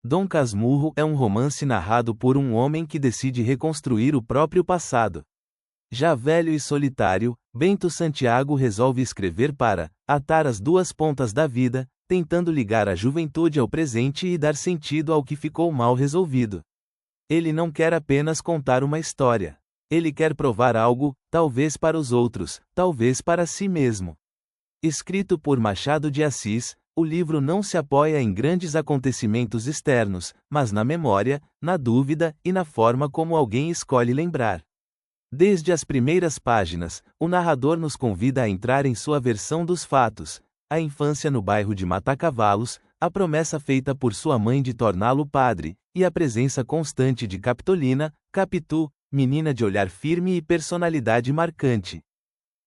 Dom Casmurro é um romance narrado por um homem que decide reconstruir o próprio passado. Já velho e solitário, Bento Santiago resolve escrever para atar as duas pontas da vida, tentando ligar a juventude ao presente e dar sentido ao que ficou mal resolvido. Ele não quer apenas contar uma história. Ele quer provar algo, talvez para os outros, talvez para si mesmo. Escrito por Machado de Assis, o livro não se apoia em grandes acontecimentos externos, mas na memória, na dúvida e na forma como alguém escolhe lembrar. Desde as primeiras páginas, o narrador nos convida a entrar em sua versão dos fatos: a infância no bairro de Matacavalos, a promessa feita por sua mãe de torná-lo padre, e a presença constante de Capitolina, Capitu, menina de olhar firme e personalidade marcante.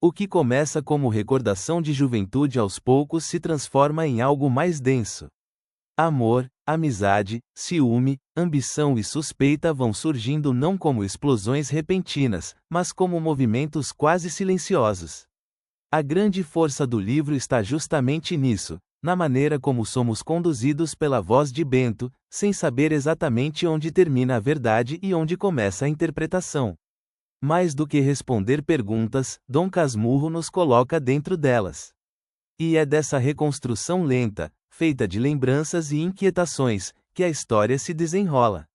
O que começa como recordação de juventude aos poucos se transforma em algo mais denso. Amor, amizade, ciúme, ambição e suspeita vão surgindo não como explosões repentinas, mas como movimentos quase silenciosos. A grande força do livro está justamente nisso, na maneira como somos conduzidos pela voz de Bento, sem saber exatamente onde termina a verdade e onde começa a interpretação. Mais do que responder perguntas, Dom Casmurro nos coloca dentro delas. E é dessa reconstrução lenta, feita de lembranças e inquietações, que a história se desenrola.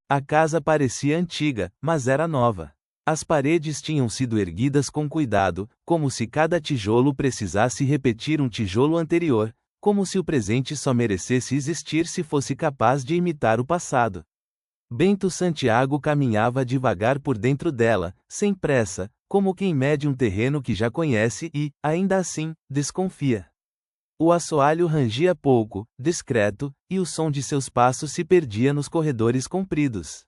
A casa parecia antiga, mas era nova. As paredes tinham sido erguidas com cuidado, como se cada tijolo precisasse repetir um tijolo anterior, como se o presente só merecesse existir se fosse capaz de imitar o passado. Bento Santiago caminhava devagar por dentro dela, sem pressa, como quem mede um terreno que já conhece e, ainda assim, desconfia. O assoalho rangia pouco, discreto, e o som de seus passos se perdia nos corredores compridos.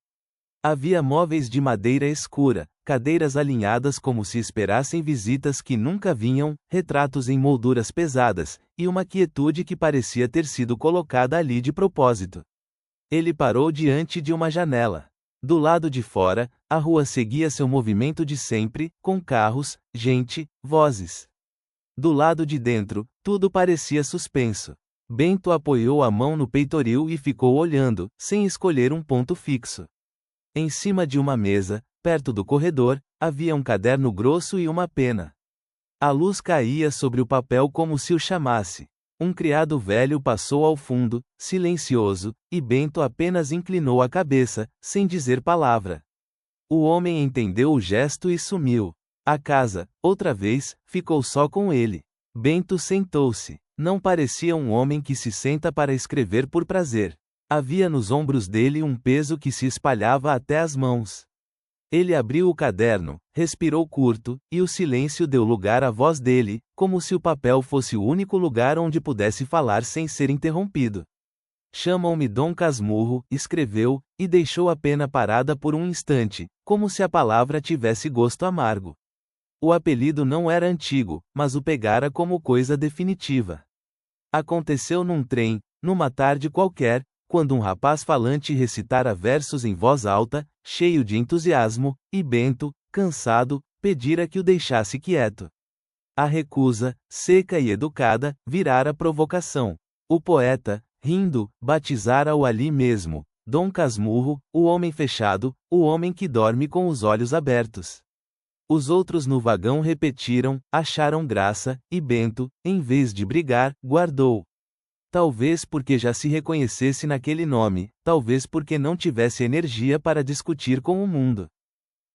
Havia móveis de madeira escura, cadeiras alinhadas como se esperassem visitas que nunca vinham, retratos em molduras pesadas, e uma quietude que parecia ter sido colocada ali de propósito. Ele parou diante de uma janela. Do lado de fora, a rua seguia seu movimento de sempre, com carros, gente, vozes. Do lado de dentro, tudo parecia suspenso. Bento apoiou a mão no peitoril e ficou olhando, sem escolher um ponto fixo. Em cima de uma mesa, perto do corredor, havia um caderno grosso e uma pena. A luz caía sobre o papel como se o chamasse. Um criado velho passou ao fundo, silencioso, e Bento apenas inclinou a cabeça, sem dizer palavra. O homem entendeu o gesto e sumiu. A casa, outra vez, ficou só com ele. Bento sentou-se. Não parecia um homem que se senta para escrever por prazer. Havia nos ombros dele um peso que se espalhava até as mãos. Ele abriu o caderno, respirou curto, e o silêncio deu lugar à voz dele, como se o papel fosse o único lugar onde pudesse falar sem ser interrompido. Chamam-me Dom Casmurro, escreveu, e deixou a pena parada por um instante, como se a palavra tivesse gosto amargo. O apelido não era antigo, mas o pegara como coisa definitiva. Aconteceu num trem, numa tarde qualquer, quando um rapaz falante recitara versos em voz alta, cheio de entusiasmo, e Bento, cansado, pedira que o deixasse quieto. A recusa, seca e educada, virara provocação. O poeta, rindo, batizara-o ali mesmo, Dom Casmurro, o homem fechado, o homem que dorme com os olhos abertos. Os outros no vagão repetiram, acharam graça, e Bento, em vez de brigar, guardou. Talvez porque já se reconhecesse naquele nome, talvez porque não tivesse energia para discutir com o mundo.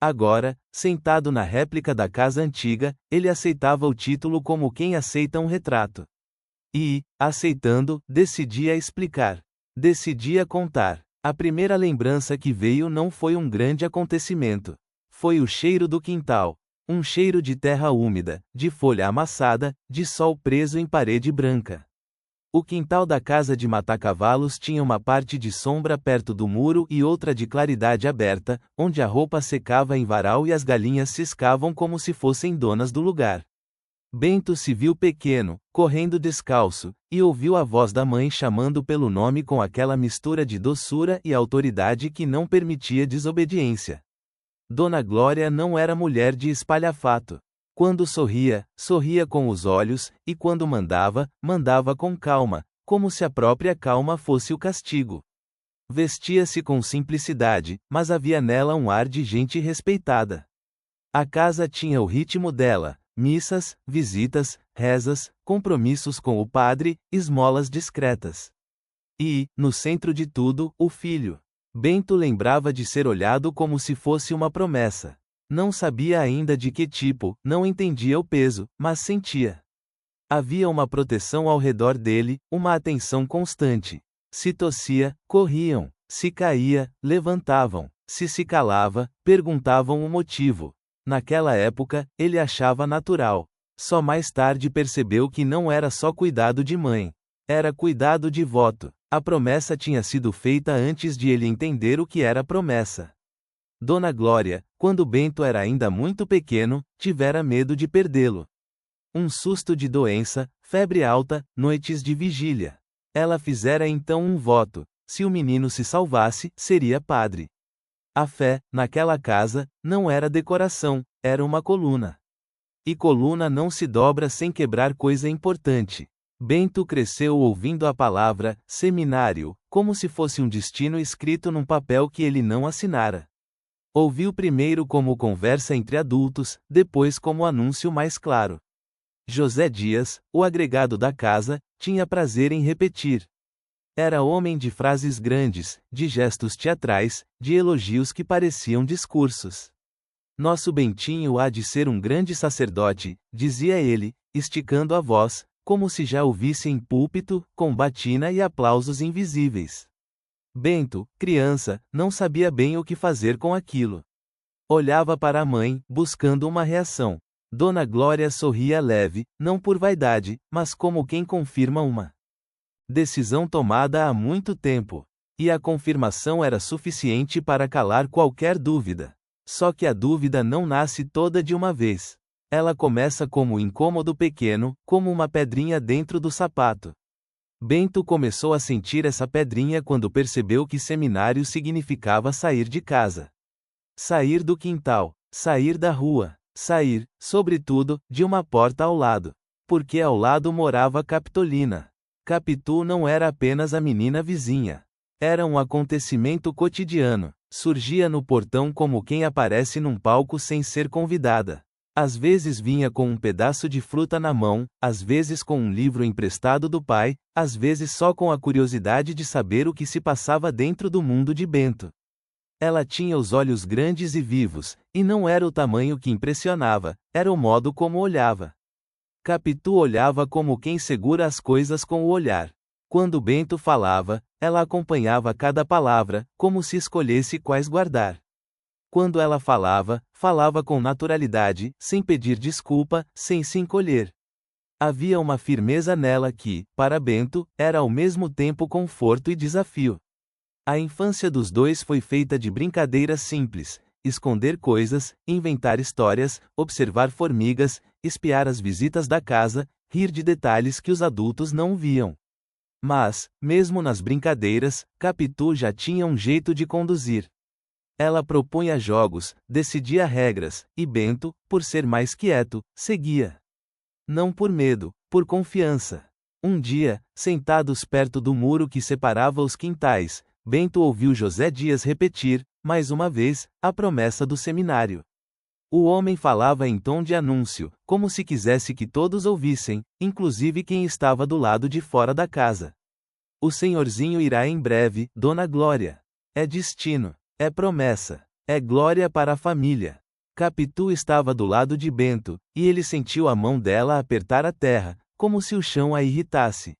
Agora, sentado na réplica da casa antiga, ele aceitava o título como quem aceita um retrato. E, aceitando, decidia explicar. Decidia contar. A primeira lembrança que veio não foi um grande acontecimento. Foi o cheiro do quintal. Um cheiro de terra úmida, de folha amassada, de sol preso em parede branca. O quintal da casa de Matacavalos tinha uma parte de sombra perto do muro e outra de claridade aberta, onde a roupa secava em varal e as galinhas ciscavam como se fossem donas do lugar. Bento se viu pequeno, correndo descalço, e ouviu a voz da mãe chamando pelo nome com aquela mistura de doçura e autoridade que não permitia desobediência. Dona Glória não era mulher de espalhafato. Quando sorria, sorria com os olhos, e quando mandava, mandava com calma, como se a própria calma fosse o castigo. Vestia-se com simplicidade, mas havia nela um ar de gente respeitada. A casa tinha o ritmo dela: missas, visitas, rezas, compromissos com o padre, esmolas discretas. E, no centro de tudo, o filho. Bento lembrava de ser olhado como se fosse uma promessa. Não sabia ainda de que tipo, não entendia o peso, mas sentia. Havia uma proteção ao redor dele, uma atenção constante. Se tossia, corriam. Se caía, levantavam. Se calava, perguntavam o motivo. Naquela época, ele achava natural. Só mais tarde percebeu que não era só cuidado de mãe. Era cuidado de voto. A promessa tinha sido feita antes de ele entender o que era promessa. Dona Glória, quando Bento era ainda muito pequeno, tivera medo de perdê-lo. Um susto de doença, febre alta, noites de vigília. Ela fizera então um voto: se o menino se salvasse, seria padre. A fé, naquela casa, não era decoração, era uma coluna. E coluna não se dobra sem quebrar coisa importante. Bento cresceu ouvindo a palavra seminário, como se fosse um destino escrito num papel que ele não assinara. Ouviu primeiro como conversa entre adultos, depois como anúncio mais claro. José Dias, o agregado da casa, tinha prazer em repetir. Era homem de frases grandes, de gestos teatrais, de elogios que pareciam discursos. Nosso Bentinho há de ser um grande sacerdote, dizia ele, esticando a voz, como se já o visse em púlpito, com batina e aplausos invisíveis. Bento, criança, não sabia bem o que fazer com aquilo. Olhava para a mãe, buscando uma reação. Dona Glória sorria leve, não por vaidade, mas como quem confirma uma decisão tomada há muito tempo. E a confirmação era suficiente para calar qualquer dúvida. Só que a dúvida não nasce toda de uma vez. Ela começa como um incômodo pequeno, como uma pedrinha dentro do sapato. Bento começou a sentir essa pedrinha quando percebeu que seminário significava sair de casa. Sair do quintal, sair da rua, sair, sobretudo, de uma porta ao lado. Porque ao lado morava Capitolina. Capitu não era apenas a menina vizinha. Era um acontecimento cotidiano. Surgia no portão como quem aparece num palco sem ser convidada. Às vezes vinha com um pedaço de fruta na mão, às vezes com um livro emprestado do pai, às vezes só com a curiosidade de saber o que se passava dentro do mundo de Bento. Ela tinha os olhos grandes e vivos, e não era o tamanho que impressionava, era o modo como olhava. Capitu olhava como quem segura as coisas com o olhar. Quando Bento falava, ela acompanhava cada palavra, como se escolhesse quais guardar. Quando ela falava, falava com naturalidade, sem pedir desculpa, sem se encolher. Havia uma firmeza nela que, para Bento, era ao mesmo tempo conforto e desafio. A infância dos dois foi feita de brincadeiras simples: esconder coisas, inventar histórias, observar formigas, espiar as visitas da casa, rir de detalhes que os adultos não viam. Mas, mesmo nas brincadeiras, Capitu já tinha um jeito de conduzir. Ela propunha jogos, decidia regras, e Bento, por ser mais quieto, seguia. Não por medo, por confiança. Um dia, sentados perto do muro que separava os quintais, Bento ouviu José Dias repetir, mais uma vez, a promessa do seminário. O homem falava em tom de anúncio, como se quisesse que todos ouvissem, inclusive quem estava do lado de fora da casa. O senhorzinho irá em breve, Dona Glória. É destino, é promessa, é glória para a família. Capitu estava do lado de Bento, e ele sentiu a mão dela apertar a terra, como se o chão a irritasse.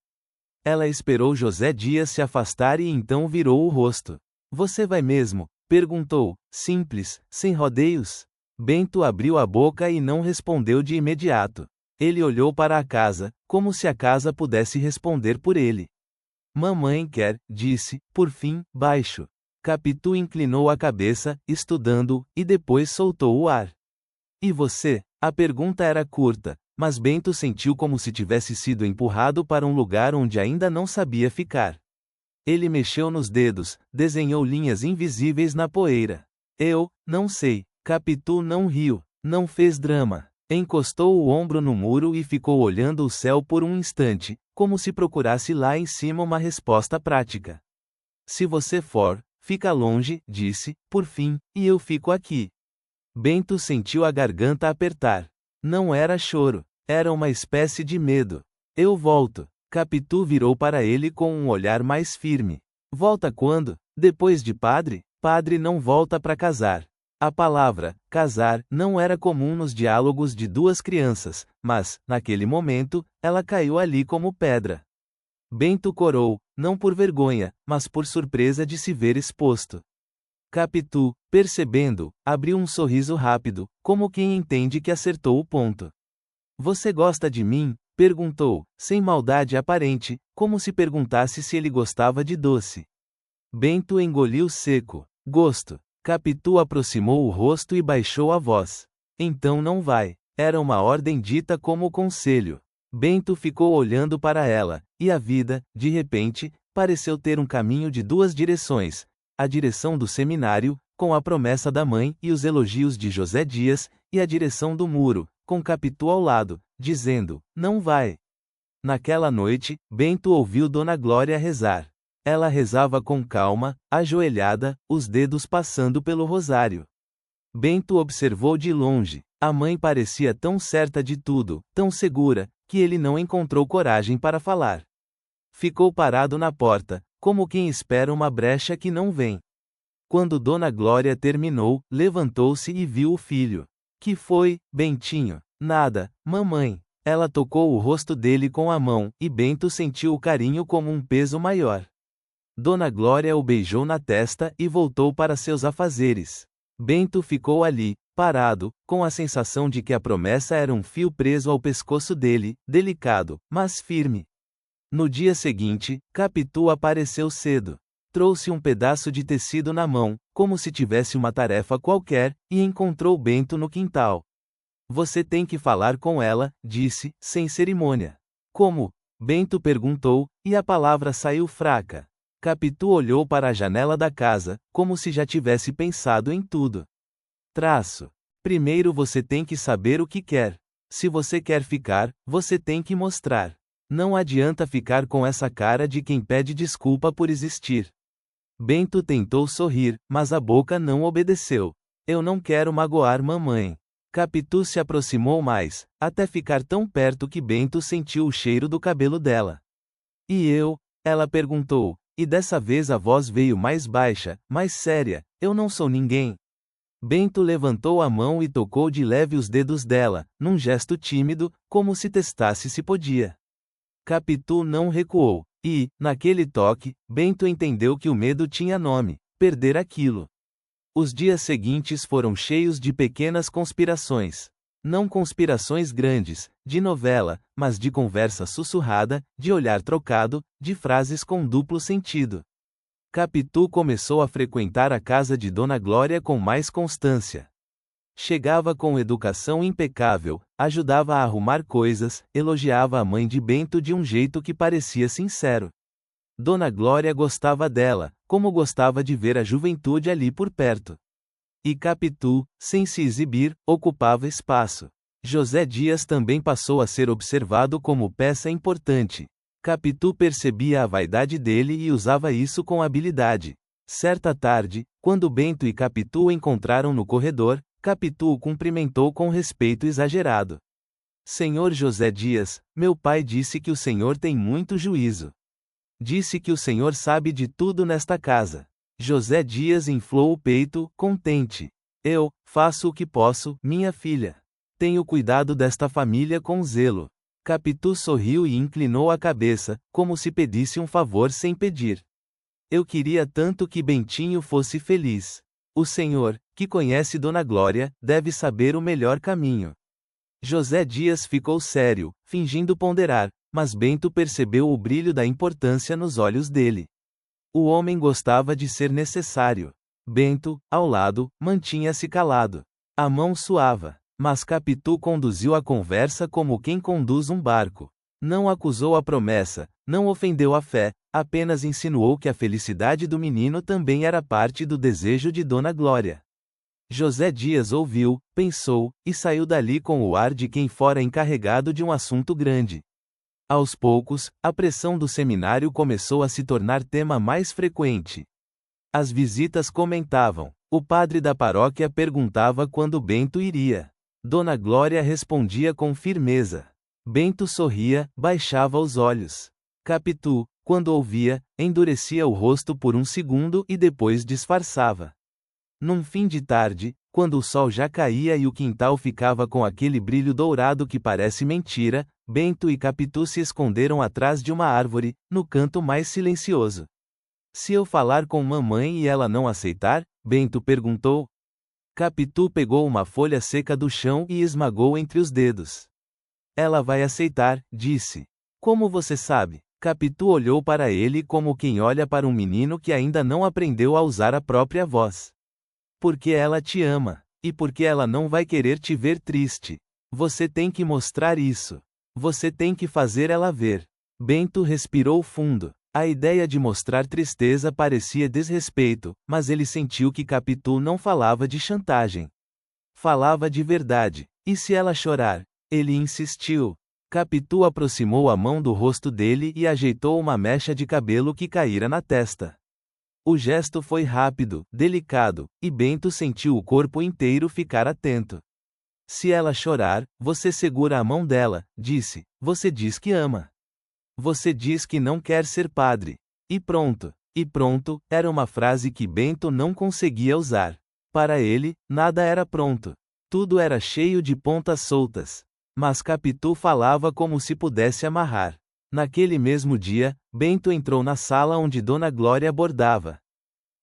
Ela esperou José Dias se afastar e então virou o rosto. Você vai mesmo? Perguntou, simples, sem rodeios. Bento abriu a boca e não respondeu de imediato. Ele olhou para a casa, como se a casa pudesse responder por ele. Mamãe quer, disse, por fim, baixo. Capitu inclinou a cabeça, estudando, e depois soltou o ar. E você? A pergunta era curta, mas Bento sentiu como se tivesse sido empurrado para um lugar onde ainda não sabia ficar. Ele mexeu nos dedos, desenhou linhas invisíveis na poeira. Eu, não sei. Capitu não riu, não fez drama. Encostou o ombro no muro e ficou olhando o céu por um instante, como se procurasse lá em cima uma resposta prática. Se você for, fica longe, disse, por fim, e eu fico aqui. Bento sentiu a garganta apertar. Não era choro, era uma espécie de medo. Eu volto. Capitu virou para ele com um olhar mais firme. Volta quando? Depois de padre? Padre não volta para casar. A palavra, casar, não era comum nos diálogos de duas crianças, mas, naquele momento, ela caiu ali como pedra. Bento corou, não por vergonha, mas por surpresa de se ver exposto. Capitu, percebendo, abriu um sorriso rápido, como quem entende que acertou o ponto. Você gosta de mim? Perguntou, sem maldade aparente, como se perguntasse se ele gostava de doce. Bento engoliu seco. Gosto. Capitu aproximou o rosto e baixou a voz. Então não vai. Era uma ordem dita como conselho. Bento ficou olhando para ela, e a vida, de repente, pareceu ter um caminho de duas direções. A direção do seminário, com a promessa da mãe e os elogios de José Dias, e a direção do muro, com Capitu ao lado, dizendo, não vai. Naquela noite, Bento ouviu Dona Glória rezar. Ela rezava com calma, ajoelhada, os dedos passando pelo rosário. Bento observou de longe. A mãe parecia tão certa de tudo, tão segura, que ele não encontrou coragem para falar. Ficou parado na porta, como quem espera uma brecha que não vem. Quando Dona Glória terminou, levantou-se e viu o filho. Que foi, Bentinho? Nada, mamãe. Ela tocou o rosto dele com a mão, e Bento sentiu o carinho como um peso maior. Dona Glória o beijou na testa e voltou para seus afazeres. Bento ficou ali, parado, com a sensação de que a promessa era um fio preso ao pescoço dele, delicado, mas firme. No dia seguinte, Capitu apareceu cedo. Trouxe um pedaço de tecido na mão, como se tivesse uma tarefa qualquer, e encontrou Bento no quintal. Você tem que falar com ela, disse, sem cerimônia. Como? Bento perguntou, e a palavra saiu fraca. Capitu olhou para a janela da casa, como se já tivesse pensado em tudo. Primeiro você tem que saber o que quer. Se você quer ficar, você tem que mostrar. Não adianta ficar com essa cara de quem pede desculpa por existir. Bento tentou sorrir, mas a boca não obedeceu. Eu não quero magoar mamãe. Capitu se aproximou mais, até ficar tão perto que Bento sentiu o cheiro do cabelo dela. E eu? Ela perguntou. E dessa vez a voz veio mais baixa, mais séria, eu não sou ninguém. Bento levantou a mão e tocou de leve os dedos dela, num gesto tímido, como se testasse se podia. Capitu não recuou, e, naquele toque, Bento entendeu que o medo tinha nome, perder aquilo. Os dias seguintes foram cheios de pequenas conspirações. Não conspirações grandes, de novela, mas de conversa sussurrada, de olhar trocado, de frases com duplo sentido. Capitu começou a frequentar a casa de Dona Glória com mais constância. Chegava com educação impecável, ajudava a arrumar coisas, elogiava a mãe de Bento de um jeito que parecia sincero. Dona Glória gostava dela, como gostava de ver a juventude ali por perto. E Capitu, sem se exibir, ocupava espaço. José Dias também passou a ser observado como peça importante. Capitu percebia a vaidade dele e usava isso com habilidade. Certa tarde, quando Bento e Capitu o encontraram no corredor, Capitu o cumprimentou com respeito exagerado. Senhor José Dias, meu pai disse que o senhor tem muito juízo. Disse que o senhor sabe de tudo nesta casa. José Dias inflou o peito, contente. Eu faço o que posso, minha filha. Tenho cuidado desta família com zelo. Capitu sorriu e inclinou a cabeça, como se pedisse um favor sem pedir. Eu queria tanto que Bentinho fosse feliz. O senhor, que conhece Dona Glória, deve saber o melhor caminho. José Dias ficou sério, fingindo ponderar, mas Bento percebeu o brilho da importância nos olhos dele. O homem gostava de ser necessário. Bento, ao lado, mantinha-se calado. A mão suava, mas Capitu conduziu a conversa como quem conduz um barco. Não acusou a promessa, não ofendeu a fé, apenas insinuou que a felicidade do menino também era parte do desejo de Dona Glória. José Dias ouviu, pensou, e saiu dali com o ar de quem fora encarregado de um assunto grande. Aos poucos, a pressão do seminário começou a se tornar tema mais frequente. As visitas comentavam. O padre da paróquia perguntava quando Bento iria. Dona Glória respondia com firmeza. Bento sorria, baixava os olhos. Capitu, quando ouvia, endurecia o rosto por um segundo e depois disfarçava. Num fim de tarde, quando o sol já caía e o quintal ficava com aquele brilho dourado que parece mentira, Bento e Capitu se esconderam atrás de uma árvore, no canto mais silencioso. Se eu falar com mamãe e ela não aceitar? Bento perguntou. Capitu pegou uma folha seca do chão e esmagou entre os dedos. Ela vai aceitar, disse. Como você sabe? Capitu olhou para ele como quem olha para um menino que ainda não aprendeu a usar a própria voz. Porque ela te ama. E porque ela não vai querer te ver triste. Você tem que mostrar isso. Você tem que fazer ela ver. Bento respirou fundo. A ideia de mostrar tristeza parecia desrespeito, mas ele sentiu que Capitu não falava de chantagem. Falava de verdade. E se ela chorar? Ele insistiu. Capitu aproximou a mão do rosto dele e ajeitou uma mecha de cabelo que caíra na testa. O gesto foi rápido, delicado, e Bento sentiu o corpo inteiro ficar atento. Se ela chorar, você segura a mão dela, disse. Você diz que ama. Você diz que não quer ser padre. E pronto. E pronto, era uma frase que Bento não conseguia usar. Para ele, nada era pronto. Tudo era cheio de pontas soltas. Mas Capitu falava como se pudesse amarrar. Naquele mesmo dia, Bento entrou na sala onde Dona Glória bordava.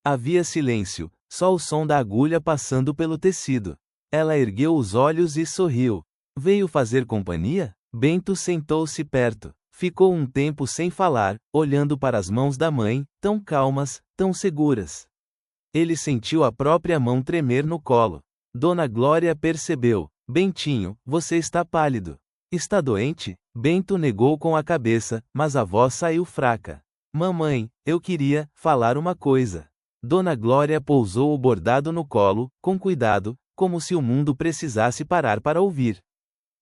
Havia silêncio, só o som da agulha passando pelo tecido. Ela ergueu os olhos e sorriu. Veio fazer companhia? Bento sentou-se perto. Ficou um tempo sem falar, olhando para as mãos da mãe, tão calmas, tão seguras. Ele sentiu a própria mão tremer no colo. Dona Glória percebeu. Bentinho, você está pálido. Está doente? Bento negou com a cabeça, mas a voz saiu fraca. Mamãe, eu queria falar uma coisa. Dona Glória pousou o bordado no colo, com cuidado, como se o mundo precisasse parar para ouvir.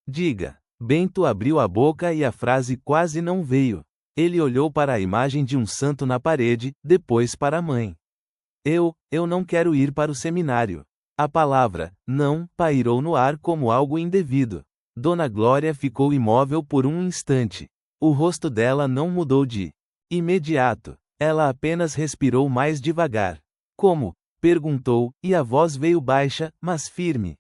Diga. Bento abriu a boca e a frase quase não veio. Ele olhou para a imagem de um santo na parede, depois para a mãe. Eu não quero ir para o seminário. A palavra, não, pairou no ar como algo indevido. Dona Glória ficou imóvel por um instante. O rosto dela não mudou de imediato. Ela apenas respirou mais devagar. Como? Perguntou, e a voz veio baixa, mas firme.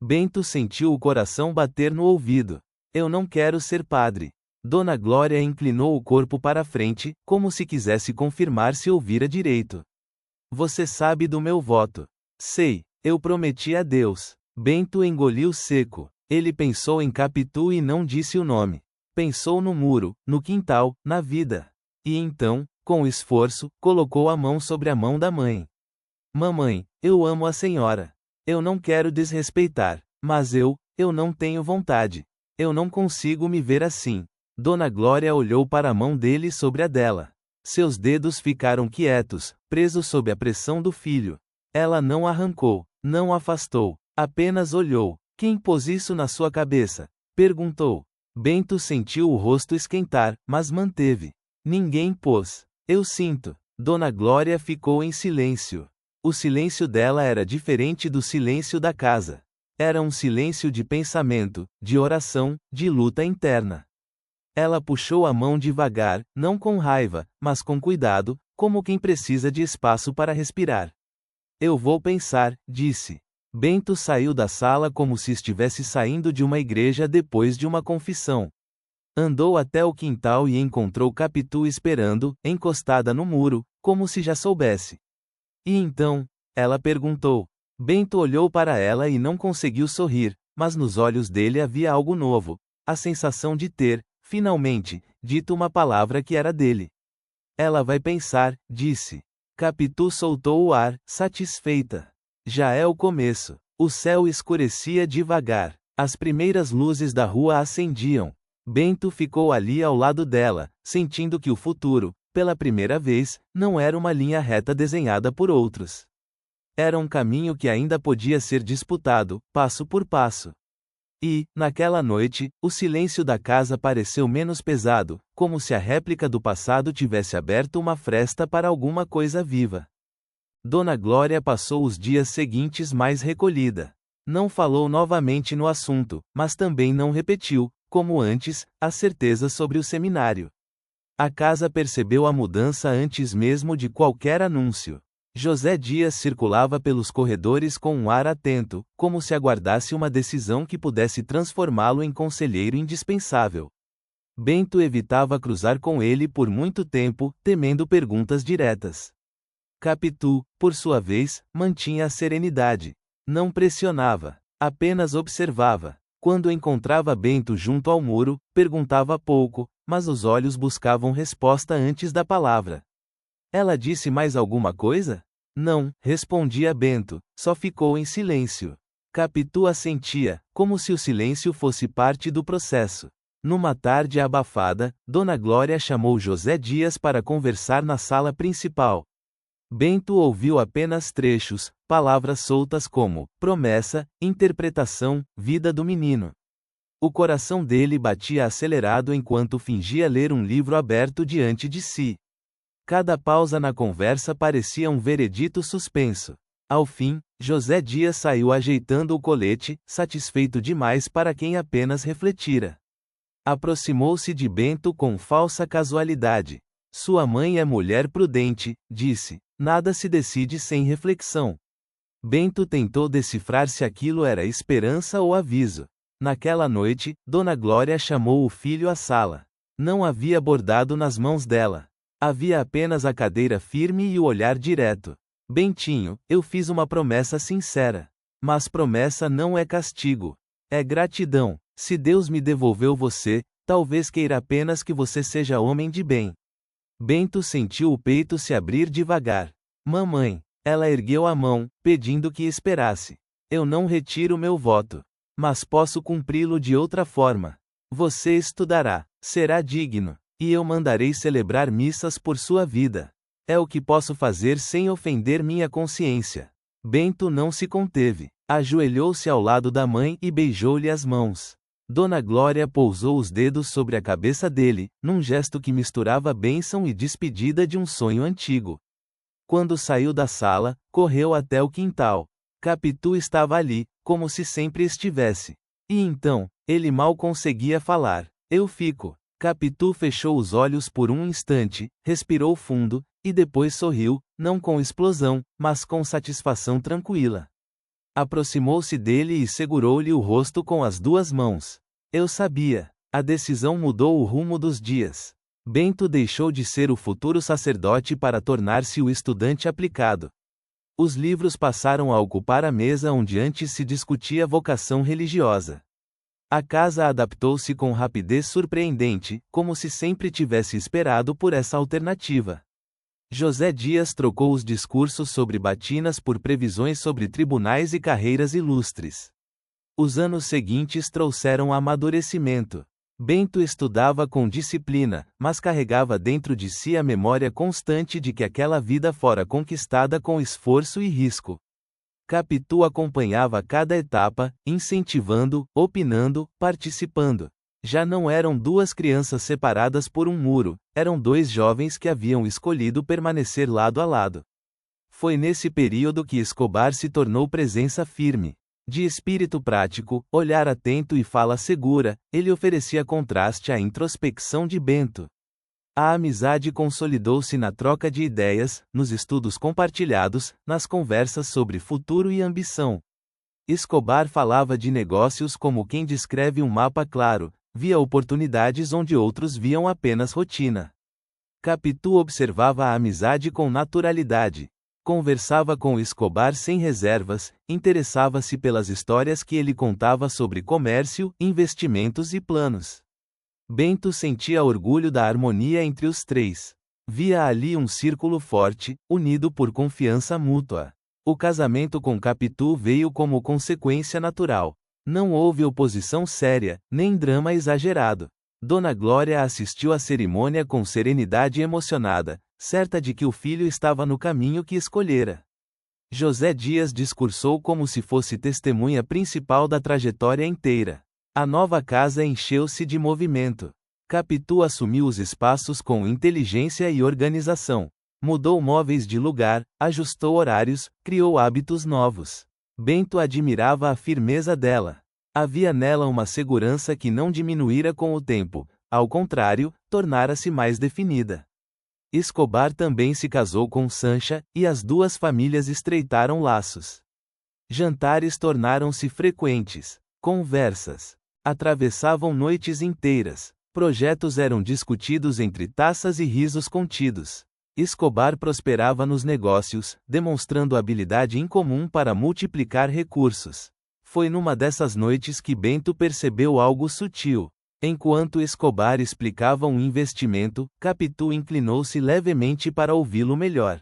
Bento sentiu o coração bater no ouvido. Eu não quero ser padre. Dona Glória inclinou o corpo para frente, como se quisesse confirmar se ouvira direito. Você sabe do meu voto. Sei, eu prometi a Deus. Bento engoliu seco. Ele pensou em Capitu e não disse o nome. Pensou no muro, no quintal, na vida. E então, com esforço, colocou a mão sobre a mão da mãe. Mamãe, eu amo a senhora. Eu não quero desrespeitar, mas eu não tenho vontade. Eu não consigo me ver assim. Dona Glória olhou para a mão dele sobre a dela. Seus dedos ficaram quietos, presos sob a pressão do filho. Ela não arrancou, não afastou, apenas olhou. Quem pôs isso na sua cabeça? Perguntou. Bento sentiu o rosto esquentar, mas manteve. Ninguém pôs. Eu sinto. Dona Glória ficou em silêncio. O silêncio dela era diferente do silêncio da casa. Era um silêncio de pensamento, de oração, de luta interna. Ela puxou a mão devagar, não com raiva, mas com cuidado, como quem precisa de espaço para respirar. Eu vou pensar, disse. Bento saiu da sala como se estivesse saindo de uma igreja depois de uma confissão. Andou até o quintal e encontrou Capitu esperando, encostada no muro, como se já soubesse. E então? Ela perguntou. Bento olhou para ela e não conseguiu sorrir, mas nos olhos dele havia algo novo, a sensação de ter, finalmente, dito uma palavra que era dele. Ela vai pensar, disse. Capitu soltou o ar, satisfeita. Já é o começo. O céu escurecia devagar. As primeiras luzes da rua acendiam. Bento ficou ali ao lado dela, sentindo que o futuro, pela primeira vez, não era uma linha reta desenhada por outros. Era um caminho que ainda podia ser disputado, passo por passo. E, naquela noite, o silêncio da casa pareceu menos pesado, como se a réplica do passado tivesse aberto uma fresta para alguma coisa viva. Dona Glória passou os dias seguintes mais recolhida. Não falou novamente no assunto, mas também não repetiu, como antes, as certezas sobre o seminário. A casa percebeu a mudança antes mesmo de qualquer anúncio. José Dias circulava pelos corredores com um ar atento, como se aguardasse uma decisão que pudesse transformá-lo em conselheiro indispensável. Bento evitava cruzar com ele por muito tempo, temendo perguntas diretas. Capitu, por sua vez, mantinha a serenidade. Não pressionava, apenas observava. Quando encontrava Bento junto ao muro, perguntava pouco, mas os olhos buscavam resposta antes da palavra. Ela disse mais alguma coisa? Não, respondia Bento, só ficou em silêncio. Capitu assentia, como se o silêncio fosse parte do processo. Numa tarde abafada, Dona Glória chamou José Dias para conversar na sala principal. Bento ouviu apenas trechos, palavras soltas como promessa, interpretação, vida do menino. O coração dele batia acelerado enquanto fingia ler um livro aberto diante de si. Cada pausa na conversa parecia um veredito suspenso. Ao fim, José Dias saiu ajeitando o colete, satisfeito demais para quem apenas refletira. Aproximou-se de Bento com falsa casualidade. Sua mãe é mulher prudente, disse. Nada se decide sem reflexão. Bento tentou decifrar se aquilo era esperança ou aviso. Naquela noite, Dona Glória chamou o filho à sala. Não havia bordado nas mãos dela. Havia apenas a cadeira firme e o olhar direto. Bentinho, eu fiz uma promessa sincera. Mas promessa não é castigo. É gratidão. Se Deus me devolveu você, talvez queira apenas que você seja homem de bem. Bento sentiu o peito se abrir devagar. Mamãe. Ela ergueu a mão, pedindo que esperasse. Eu não retiro meu voto. Mas posso cumpri-lo de outra forma. Você estudará, será digno, e eu mandarei celebrar missas por sua vida. É o que posso fazer sem ofender minha consciência. Bento não se conteve. Ajoelhou-se ao lado da mãe e beijou-lhe as mãos. Dona Glória pousou os dedos sobre a cabeça dele, num gesto que misturava bênção e despedida de um sonho antigo. Quando saiu da sala, correu até o quintal. Capitu estava ali, como se sempre estivesse. E então, ele mal conseguia falar. Eu fico. Capitu fechou os olhos por um instante, respirou fundo, e depois sorriu, não com explosão, mas com satisfação tranquila. Aproximou-se dele e segurou-lhe o rosto com as duas mãos. Eu sabia. A decisão mudou o rumo dos dias. Bento deixou de ser o futuro sacerdote para tornar-se o estudante aplicado. Os livros passaram a ocupar a mesa onde antes se discutia vocação religiosa. A casa adaptou-se com rapidez surpreendente, como se sempre tivesse esperado por essa alternativa. José Dias trocou os discursos sobre batinas por previsões sobre tribunais e carreiras ilustres. Os anos seguintes trouxeram amadurecimento. Bento estudava com disciplina, mas carregava dentro de si a memória constante de que aquela vida fora conquistada com esforço e risco. Capitu acompanhava cada etapa, incentivando, opinando, participando. Já não eram duas crianças separadas por um muro, eram dois jovens que haviam escolhido permanecer lado a lado. Foi nesse período que Escobar se tornou presença firme. De espírito prático, olhar atento e fala segura, ele oferecia contraste à introspecção de Bento. A amizade consolidou-se na troca de ideias, nos estudos compartilhados, nas conversas sobre futuro e ambição. Escobar falava de negócios como quem descreve um mapa claro, via oportunidades onde outros viam apenas rotina. Capitu observava a amizade com naturalidade. Conversava com Escobar sem reservas, interessava-se pelas histórias que ele contava sobre comércio, investimentos e planos. Bento sentia orgulho da harmonia entre os três. Via ali um círculo forte, unido por confiança mútua. O casamento com Capitu veio como consequência natural. Não houve oposição séria, nem drama exagerado. Dona Glória assistiu à cerimônia com serenidade emocionada, certa de que o filho estava no caminho que escolhera. José Dias discursou como se fosse testemunha principal da trajetória inteira. A nova casa encheu-se de movimento. Capitu assumiu os espaços com inteligência e organização. Mudou móveis de lugar, ajustou horários, criou hábitos novos. Bento admirava a firmeza dela. Havia nela uma segurança que não diminuíra com o tempo, ao contrário, tornara-se mais definida. Escobar também se casou com Sancha, e as duas famílias estreitaram laços. Jantares tornaram-se frequentes. Conversas atravessavam noites inteiras. Projetos eram discutidos entre taças e risos contidos. Escobar prosperava nos negócios, demonstrando habilidade incomum para multiplicar recursos. Foi numa dessas noites que Bento percebeu algo sutil. Enquanto Escobar explicava um investimento, Capitu inclinou-se levemente para ouvi-lo melhor.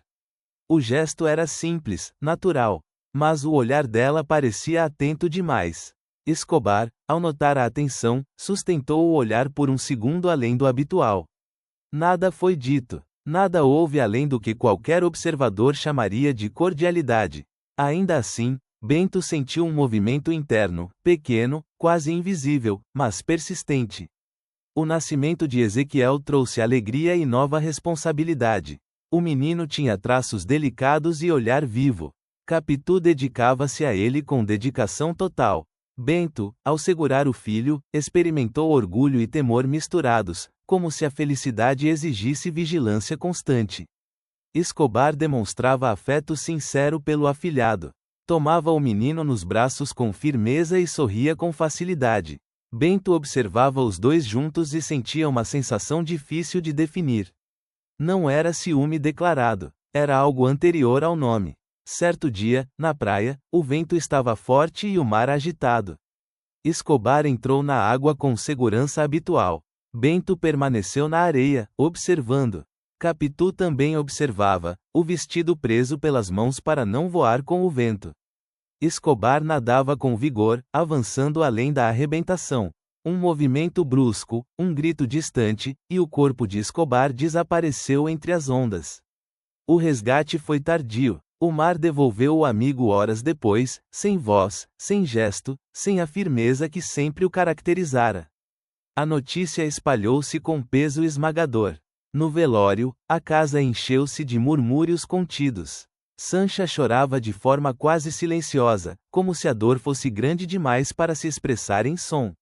O gesto era simples, natural, mas o olhar dela parecia atento demais. Escobar, ao notar a atenção, sustentou o olhar por um segundo além do habitual. Nada foi dito. Nada houve além do que qualquer observador chamaria de cordialidade. Ainda assim, Bento sentiu um movimento interno, pequeno, quase invisível, mas persistente. O nascimento de Ezequiel trouxe alegria e nova responsabilidade. O menino tinha traços delicados e olhar vivo. Capitu dedicava-se a ele com dedicação total. Bento, ao segurar o filho, experimentou orgulho e temor misturados, como se a felicidade exigisse vigilância constante. Escobar demonstrava afeto sincero pelo afilhado. Tomava o menino nos braços com firmeza e sorria com facilidade. Bento observava os dois juntos e sentia uma sensação difícil de definir. Não era ciúme declarado, era algo anterior ao nome. Certo dia, na praia, o vento estava forte e o mar agitado. Escobar entrou na água com segurança habitual. Bento permaneceu na areia, observando. Capitu também observava, o vestido preso pelas mãos para não voar com o vento. Escobar nadava com vigor, avançando além da arrebentação. Um movimento brusco, um grito distante, e o corpo de Escobar desapareceu entre as ondas. O resgate foi tardio. O mar devolveu o amigo horas depois, sem voz, sem gesto, sem a firmeza que sempre o caracterizara. A notícia espalhou-se com peso esmagador. No velório, a casa encheu-se de murmúrios contidos. Sancha chorava de forma quase silenciosa, como se a dor fosse grande demais para se expressar em som.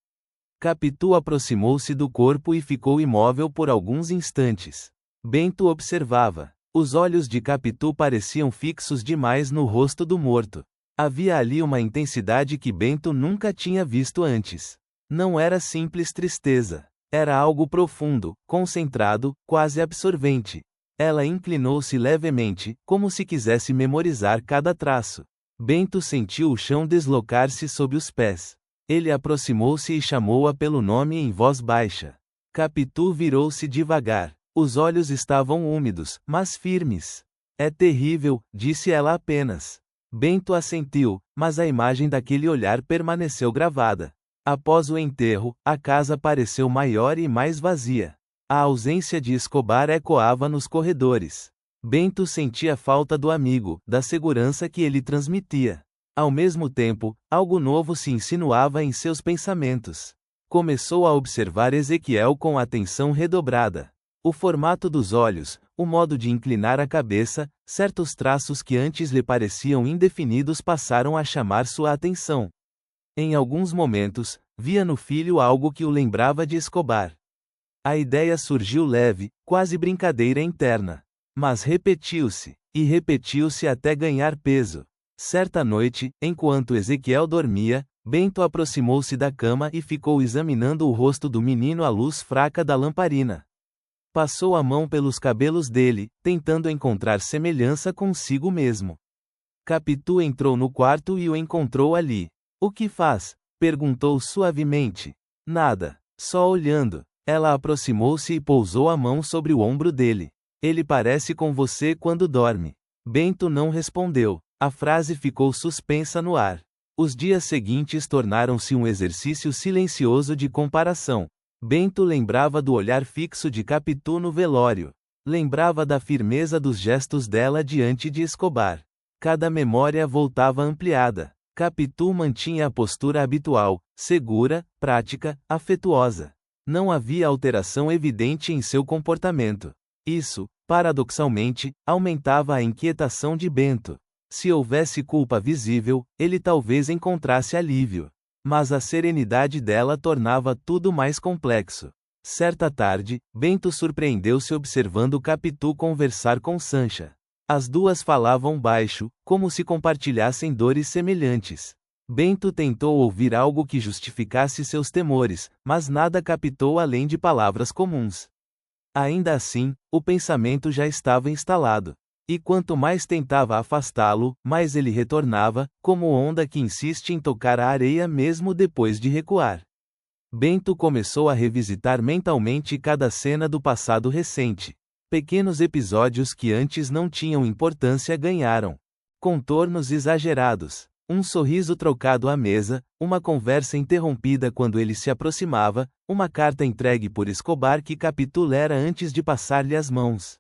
Capitu aproximou-se do corpo e ficou imóvel por alguns instantes. Bento observava. Os olhos de Capitu pareciam fixos demais no rosto do morto. Havia ali uma intensidade que Bento nunca tinha visto antes. Não era simples tristeza. Era algo profundo, concentrado, quase absorvente. Ela inclinou-se levemente, como se quisesse memorizar cada traço. Bento sentiu o chão deslocar-se sob os pés. Ele aproximou-se e chamou-a pelo nome em voz baixa. Capitu virou-se devagar. Os olhos estavam úmidos, mas firmes. É terrível, disse ela apenas. Bento assentiu, mas a imagem daquele olhar permaneceu gravada. Após o enterro, a casa pareceu maior e mais vazia. A ausência de Escobar ecoava nos corredores. Bento sentia falta do amigo, da segurança que ele transmitia. Ao mesmo tempo, algo novo se insinuava em seus pensamentos. Começou a observar Ezequiel com atenção redobrada. O formato dos olhos, o modo de inclinar a cabeça, certos traços que antes lhe pareciam indefinidos passaram a chamar sua atenção. Em alguns momentos, via no filho algo que o lembrava de Escobar. A ideia surgiu leve, quase brincadeira interna. Mas repetiu-se, e repetiu-se até ganhar peso. Certa noite, enquanto Ezequiel dormia, Bento aproximou-se da cama e ficou examinando o rosto do menino à luz fraca da lamparina. Passou a mão pelos cabelos dele, tentando encontrar semelhança consigo mesmo. Capitu entrou no quarto e o encontrou ali. O que faz? Perguntou suavemente. Nada, só olhando. Ela aproximou-se e pousou a mão sobre o ombro dele. Ele parece com você quando dorme. Bento não respondeu. A frase ficou suspensa no ar. Os dias seguintes tornaram-se um exercício silencioso de comparação. Bento lembrava do olhar fixo de Capitu no velório. Lembrava da firmeza dos gestos dela diante de Escobar. Cada memória voltava ampliada. Capitu mantinha a postura habitual, segura, prática, afetuosa. Não havia alteração evidente em seu comportamento. Isso, paradoxalmente, aumentava a inquietação de Bento. Se houvesse culpa visível, ele talvez encontrasse alívio. Mas a serenidade dela tornava tudo mais complexo. Certa tarde, Bento surpreendeu-se observando Capitu conversar com Sancha. As duas falavam baixo, como se compartilhassem dores semelhantes. Bento tentou ouvir algo que justificasse seus temores, mas nada captou além de palavras comuns. Ainda assim, o pensamento já estava instalado. E quanto mais tentava afastá-lo, mais ele retornava, como onda que insiste em tocar a areia mesmo depois de recuar. Bento começou a revisitar mentalmente cada cena do passado recente. Pequenos episódios que antes não tinham importância ganharam contornos exagerados. Um sorriso trocado à mesa, uma conversa interrompida quando ele se aproximava, uma carta entregue por Escobar que Capitu lera antes de passar-lhe as mãos.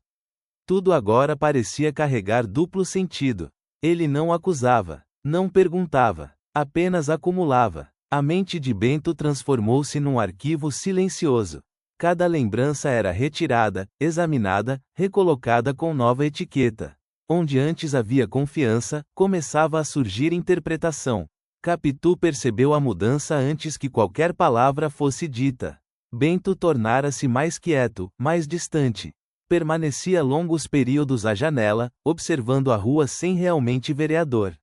Tudo agora parecia carregar duplo sentido. Ele não acusava, não perguntava, apenas acumulava. A mente de Bento transformou-se num arquivo silencioso. Cada lembrança era retirada, examinada, recolocada com nova etiqueta. Onde antes havia confiança, começava a surgir interpretação. Capitu percebeu a mudança antes que qualquer palavra fosse dita. Bento tornara-se mais quieto, mais distante. Permanecia longos períodos à janela, observando a rua sem realmente vereador.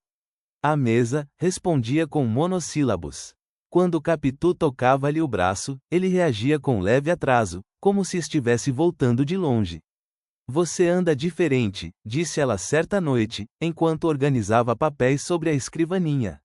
À mesa, respondia com monossílabos. Quando Capitu tocava-lhe o braço, ele reagia com leve atraso, como se estivesse voltando de longe. Você anda diferente, disse ela certa noite, enquanto organizava papéis sobre a escrivaninha.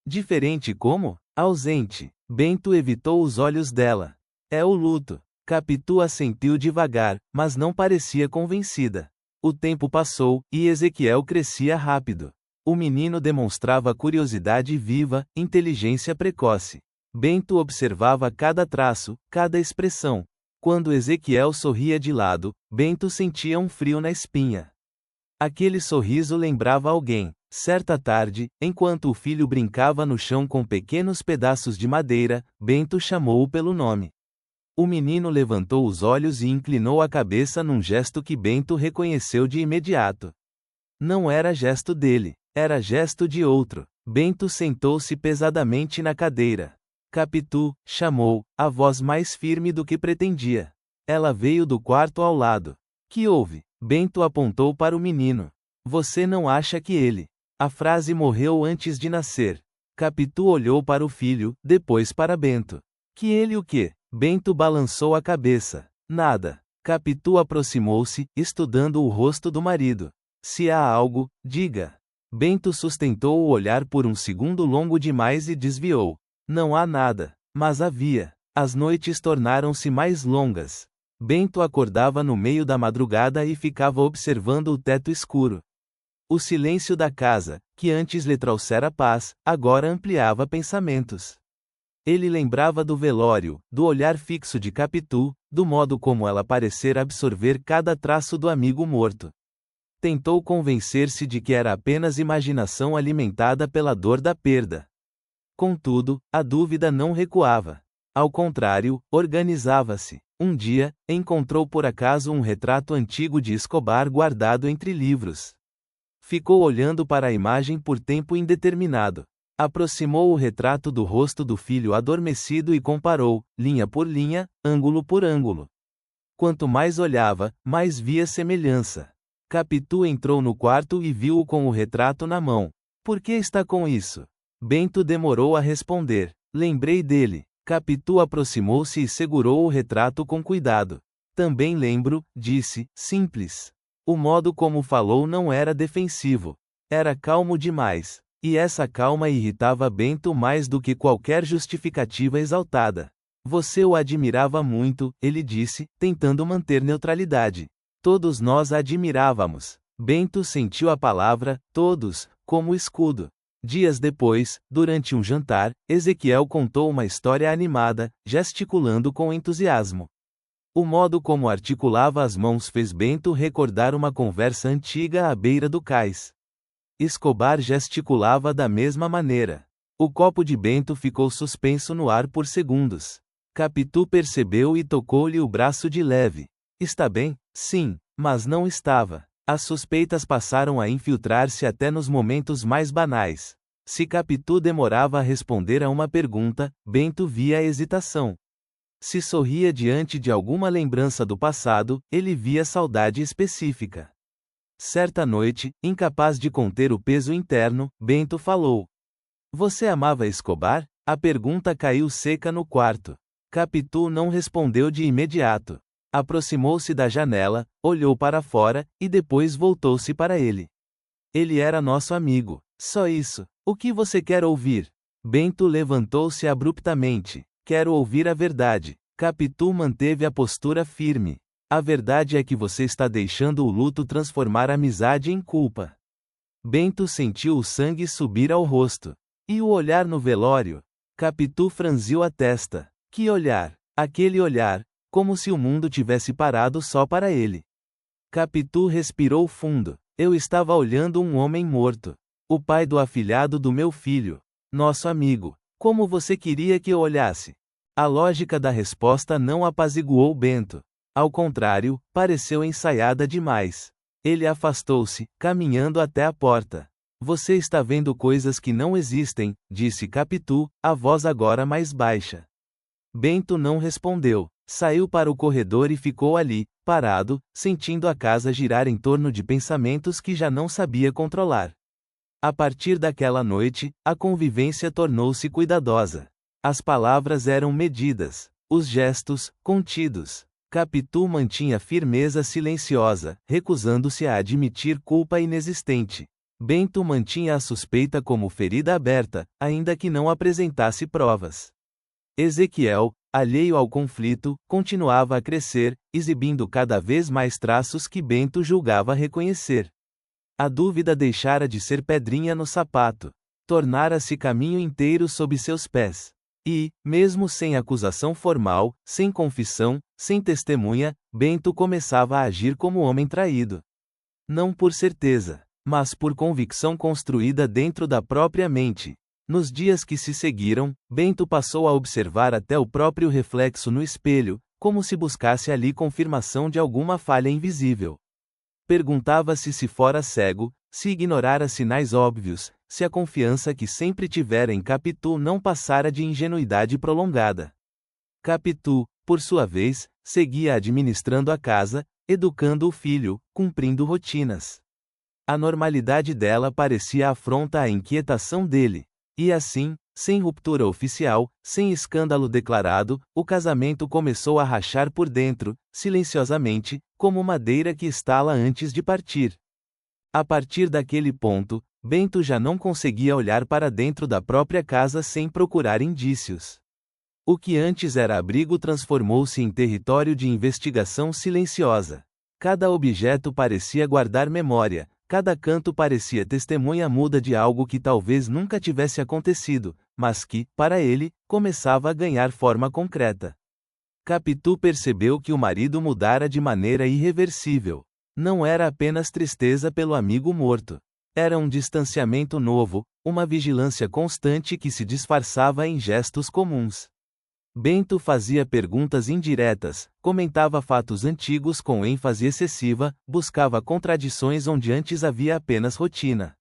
Diferente como? Ausente. Bento evitou os olhos dela. É o luto. Capitu assentiu devagar, mas não parecia convencida. O tempo passou, e Ezequiel crescia rápido. O menino demonstrava curiosidade viva, inteligência precoce. Bento observava cada traço, cada expressão. Quando Ezequiel sorria de lado, Bento sentia um frio na espinha. Aquele sorriso lembrava alguém. Certa tarde, enquanto o filho brincava no chão com pequenos pedaços de madeira, Bento chamou-o pelo nome. O menino levantou os olhos e inclinou a cabeça num gesto que Bento reconheceu de imediato. Não era gesto dele, era gesto de outro. Bento sentou-se pesadamente na cadeira. Capitu, chamou, a voz mais firme do que pretendia. Ela veio do quarto ao lado. Que houve? Bento apontou para o menino. Você não acha que ele... A frase morreu antes de nascer. Capitu olhou para o filho, depois para Bento. Que ele o quê? Bento balançou a cabeça. Nada. Capitu aproximou-se, estudando o rosto do marido. Se há algo, diga. Bento sustentou o olhar por um segundo longo demais e desviou. Não há nada. Mas havia. As noites tornaram-se mais longas. Bento acordava no meio da madrugada e ficava observando o teto escuro. O silêncio da casa, que antes lhe trouxera paz, agora ampliava pensamentos. Ele lembrava do velório, do olhar fixo de Capitu, do modo como ela parecera absorver cada traço do amigo morto. Tentou convencer-se de que era apenas imaginação alimentada pela dor da perda. Contudo, a dúvida não recuava. Ao contrário, organizava-se. Um dia, encontrou por acaso um retrato antigo de Escobar guardado entre livros. Ficou olhando para a imagem por tempo indeterminado. Aproximou o retrato do rosto do filho adormecido e comparou, linha por linha, ângulo por ângulo. Quanto mais olhava, mais via semelhança. Capitu entrou no quarto e viu-o com o retrato na mão. Por que está com isso? Bento demorou a responder. Lembrei dele. Capitu aproximou-se e segurou o retrato com cuidado. Também lembro, disse, simples. O modo como falou não era defensivo. Era calmo demais. E essa calma irritava Bento mais do que qualquer justificativa exaltada. Você o admirava muito, ele disse, tentando manter neutralidade. Todos nós a admirávamos. Bento sentiu a palavra, todos, como escudo. Dias depois, durante um jantar, Ezequiel contou uma história animada, gesticulando com entusiasmo. O modo como articulava as mãos fez Bento recordar uma conversa antiga à beira do cais. Escobar gesticulava da mesma maneira. O copo de Bento ficou suspenso no ar por segundos. Capitu percebeu e tocou-lhe o braço de leve. Está bem? Sim, mas não estava. As suspeitas passaram a infiltrar-se até nos momentos mais banais. Se Capitu demorava a responder a uma pergunta, Bento via a hesitação. Se sorria diante de alguma lembrança do passado, ele via saudade específica. Certa noite, incapaz de conter o peso interno, Bento falou. Você amava Escobar? A pergunta caiu seca no quarto. Capitu não respondeu de imediato. Aproximou-se da janela, olhou para fora, e depois voltou-se para ele. Ele era nosso amigo. Só isso. O que você quer ouvir? Bento levantou-se abruptamente. Quero ouvir a verdade. Capitu manteve a postura firme. A verdade é que você está deixando o luto transformar a amizade em culpa. Bento sentiu o sangue subir ao rosto. E o olhar no velório? Capitu franziu a testa. Que olhar? Aquele olhar, como se o mundo tivesse parado só para ele. Capitu respirou fundo. Eu estava olhando um homem morto. O pai do afilhado do meu filho. Nosso amigo. Como você queria que eu olhasse? A lógica da resposta não apaziguou Bento. Ao contrário, pareceu ensaiada demais. Ele afastou-se, caminhando até a porta. Você está vendo coisas que não existem, disse Capitu, a voz agora mais baixa. Bento não respondeu. Saiu para o corredor e ficou ali, parado, sentindo a casa girar em torno de pensamentos que já não sabia controlar. A partir daquela noite, a convivência tornou-se cuidadosa. As palavras eram medidas, os gestos, contidos. Capitu mantinha firmeza silenciosa, recusando-se a admitir culpa inexistente. Bento mantinha a suspeita como ferida aberta, ainda que não apresentasse provas. Ezequiel, alheio ao conflito, continuava a crescer, exibindo cada vez mais traços que Bento julgava reconhecer. A dúvida deixara de ser pedrinha no sapato. Tornara-se caminho inteiro sob seus pés. E, mesmo sem acusação formal, sem confissão, sem testemunha, Bento começava a agir como homem traído. Não por certeza, mas por convicção construída dentro da própria mente. Nos dias que se seguiram, Bento passou a observar até o próprio reflexo no espelho, como se buscasse ali confirmação de alguma falha invisível. Perguntava-se se fora cego, se ignorara sinais óbvios, se a confiança que sempre tivera em Capitu não passara de ingenuidade prolongada. Capitu, por sua vez, seguia administrando a casa, educando o filho, cumprindo rotinas. A normalidade dela parecia afronta à inquietação dele. E assim, sem ruptura oficial, sem escândalo declarado, o casamento começou a rachar por dentro, silenciosamente, como madeira que estala antes de partir. A partir daquele ponto, Bento já não conseguia olhar para dentro da própria casa sem procurar indícios. O que antes era abrigo transformou-se em território de investigação silenciosa. Cada objeto parecia guardar memória. Cada canto parecia testemunha muda de algo que talvez nunca tivesse acontecido, mas que, para ele, começava a ganhar forma concreta. Capitu percebeu que o marido mudara de maneira irreversível. Não era apenas tristeza pelo amigo morto. Era um distanciamento novo, uma vigilância constante que se disfarçava em gestos comuns. Bento fazia perguntas indiretas, comentava fatos antigos com ênfase excessiva, buscava contradições onde antes havia apenas rotina.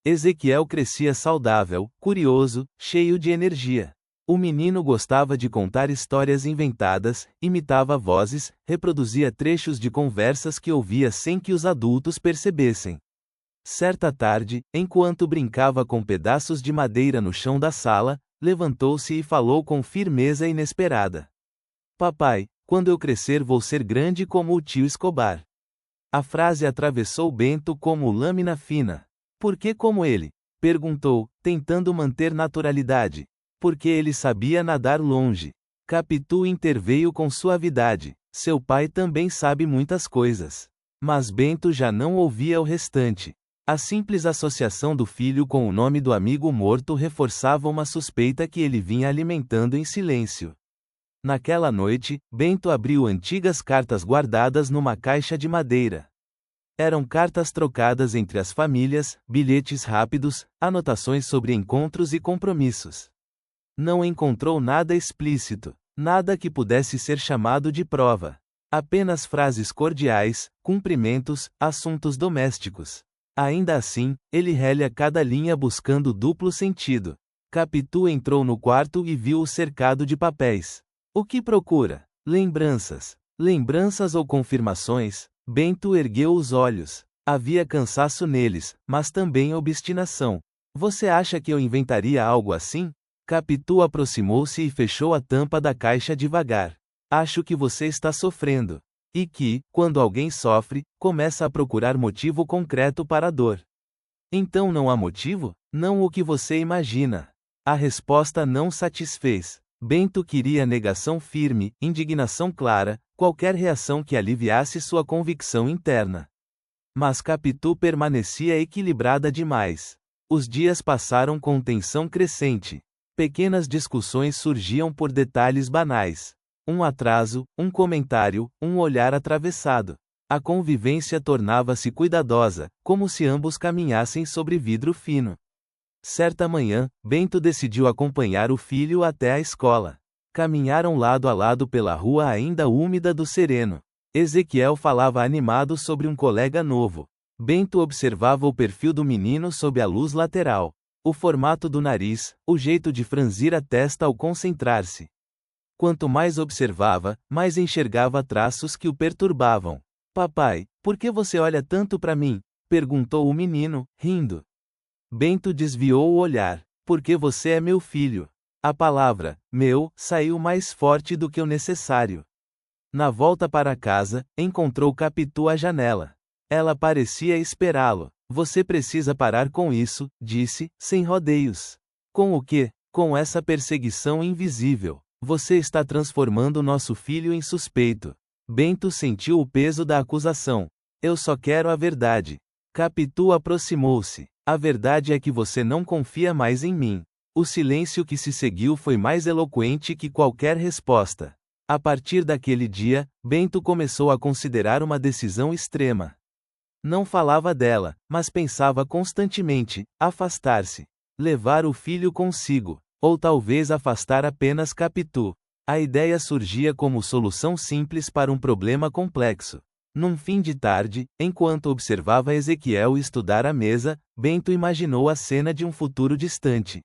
Ezequiel crescia saudável, curioso, cheio de energia. O menino gostava de contar histórias inventadas, imitava vozes, reproduzia trechos de conversas que ouvia sem que os adultos percebessem. Certa tarde, enquanto brincava com pedaços de madeira no chão da sala, levantou-se e falou com firmeza inesperada. Papai, quando eu crescer vou ser grande como o tio Escobar. A frase atravessou Bento como lâmina fina. Por que como ele? Perguntou, tentando manter naturalidade. Porque ele sabia nadar longe. Capitu interveio com suavidade. Seu pai também sabe muitas coisas. Mas Bento já não ouvia o restante. A simples associação do filho com o nome do amigo morto reforçava uma suspeita que ele vinha alimentando em silêncio. Naquela noite, Bento abriu antigas cartas guardadas numa caixa de madeira. Eram cartas trocadas entre as famílias, bilhetes rápidos, anotações sobre encontros e compromissos. Não encontrou nada explícito, nada que pudesse ser chamado de prova. Apenas frases cordiais, cumprimentos, assuntos domésticos. Ainda assim, ele relia cada linha buscando duplo sentido. Capitu entrou no quarto e viu-o cercado de papéis. O que procura? Lembranças. Lembranças ou confirmações? Bento ergueu os olhos. Havia cansaço neles, mas também obstinação. Você acha que eu inventaria algo assim? Capitu aproximou-se e fechou a tampa da caixa devagar. Acho que você está sofrendo. E que, quando alguém sofre, começa a procurar motivo concreto para a dor. Então não há motivo? Não o que você imagina. A resposta não satisfez. Bento queria negação firme, indignação clara, qualquer reação que aliviasse sua convicção interna. Mas Capitu permanecia equilibrada demais. Os dias passaram com tensão crescente. Pequenas discussões surgiam por detalhes banais. Um atraso, um comentário, um olhar atravessado. A convivência tornava-se cuidadosa, como se ambos caminhassem sobre vidro fino. Certa manhã, Bento decidiu acompanhar o filho até a escola. Caminharam lado a lado pela rua ainda úmida do sereno. Ezequiel falava animado sobre um colega novo. Bento observava o perfil do menino sob a luz lateral. O formato do nariz, o jeito de franzir a testa ao concentrar-se. Quanto mais observava, mais enxergava traços que o perturbavam. Papai, por que você olha tanto para mim? Perguntou o menino, rindo. Bento desviou o olhar. Porque você é meu filho. A palavra, meu, saiu mais forte do que o necessário. Na volta para casa, encontrou Capitu à janela. Ela parecia esperá-lo. Você precisa parar com isso, disse, sem rodeios. Com o quê? Com essa perseguição invisível. Você está transformando nosso filho em suspeito. Bento sentiu o peso da acusação. Eu só quero a verdade. Capitu aproximou-se. A verdade é que você não confia mais em mim. O silêncio que se seguiu foi mais eloquente que qualquer resposta. A partir daquele dia, Bento começou a considerar uma decisão extrema. Não falava dela, mas pensava constantemente: afastar-se. Levar o filho consigo. Ou talvez afastar apenas Capitu. A ideia surgia como solução simples para um problema complexo. Num fim de tarde, enquanto observava Ezequiel estudar à mesa, Bento imaginou a cena de um futuro distante.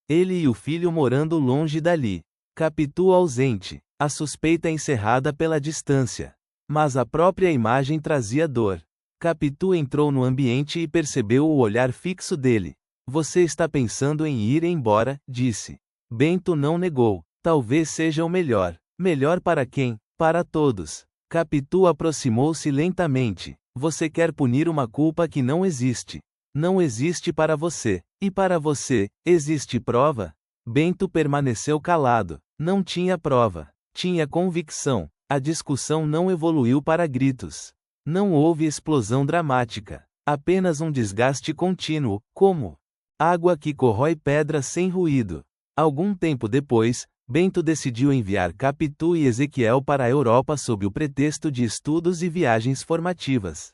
Ele e o filho morando longe dali. Capitu ausente. A suspeita encerrada pela distância. Mas a própria imagem trazia dor. Capitu entrou no ambiente e percebeu o olhar fixo dele. Você está pensando em ir embora, disse. Bento não negou. Talvez seja o melhor. Melhor para quem? Para todos. Capitu aproximou-se lentamente. Você quer punir uma culpa que não existe. Não existe para você. E para você, existe prova? Bento permaneceu calado. Não tinha prova. Tinha convicção. A discussão não evoluiu para gritos. Não houve explosão dramática. Apenas um desgaste contínuo, como água que corrói pedra sem ruído. Algum tempo depois, Bento decidiu enviar Capitu e Ezequiel para a Europa sob o pretexto de estudos e viagens formativas.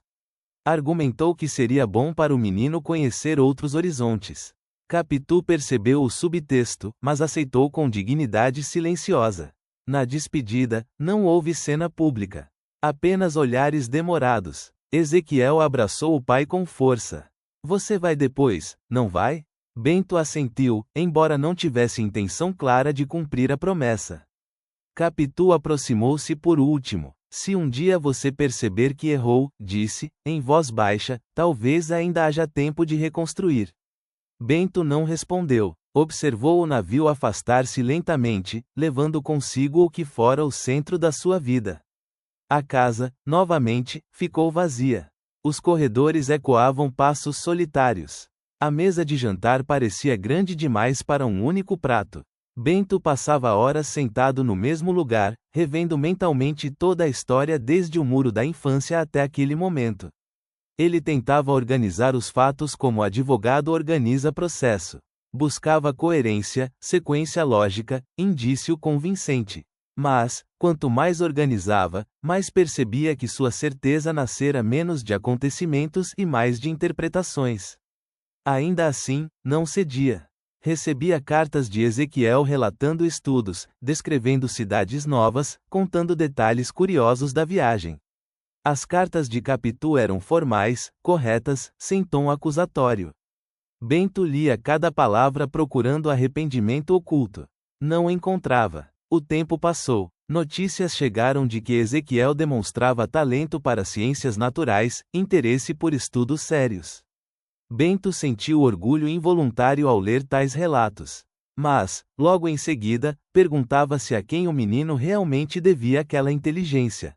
Argumentou que seria bom para o menino conhecer outros horizontes. Capitu percebeu o subtexto, mas aceitou com dignidade silenciosa. Na despedida, não houve cena pública. Apenas olhares demorados. Ezequiel abraçou o pai com força. Você vai depois, não vai? Bento assentiu, embora não tivesse intenção clara de cumprir a promessa. Capitu aproximou-se por último. Se um dia você perceber que errou, disse, em voz baixa, talvez ainda haja tempo de reconstruir. Bento não respondeu. Observou o navio afastar-se lentamente, levando consigo o que fora o centro da sua vida. A casa, novamente, ficou vazia. Os corredores ecoavam passos solitários. A mesa de jantar parecia grande demais para um único prato. Bento passava horas sentado no mesmo lugar, revendo mentalmente toda a história desde o muro da infância até aquele momento. Ele tentava organizar os fatos como advogado organiza processo. Buscava coerência, sequência lógica, indício convincente. Mas, quanto mais organizava, mais percebia que sua certeza nascera menos de acontecimentos e mais de interpretações. Ainda assim, não cedia. Recebia cartas de Ezequiel relatando estudos, descrevendo cidades novas, contando detalhes curiosos da viagem. As cartas de Capitu eram formais, corretas, sem tom acusatório. Bento lia cada palavra procurando arrependimento oculto. Não encontrava. O tempo passou. Notícias chegaram de que Ezequiel demonstrava talento para ciências naturais, interesse por estudos sérios. Bento sentiu orgulho involuntário ao ler tais relatos. Mas, logo em seguida, perguntava-se a quem o menino realmente devia aquela inteligência.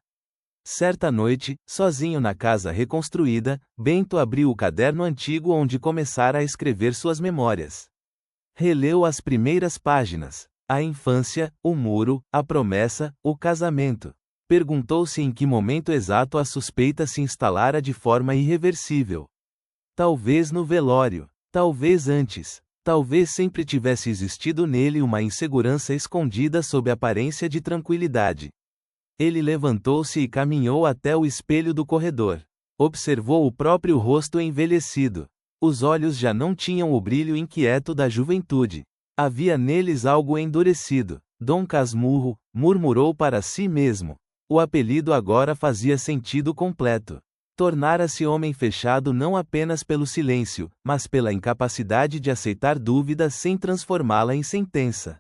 Certa noite, sozinho na casa reconstruída, Bento abriu o caderno antigo onde começara a escrever suas memórias. Releu as primeiras páginas. A infância, o muro, a promessa, o casamento. Perguntou-se em que momento exato a suspeita se instalara de forma irreversível. Talvez no velório. Talvez antes. Talvez sempre tivesse existido nele uma insegurança escondida sob aparência de tranquilidade. Ele levantou-se e caminhou até o espelho do corredor. Observou o próprio rosto envelhecido. Os olhos já não tinham o brilho inquieto da juventude. Havia neles algo endurecido. Dom Casmurro, murmurou para si mesmo. O apelido agora fazia sentido completo. Tornara-se homem fechado não apenas pelo silêncio, mas pela incapacidade de aceitar dúvida sem transformá-la em sentença.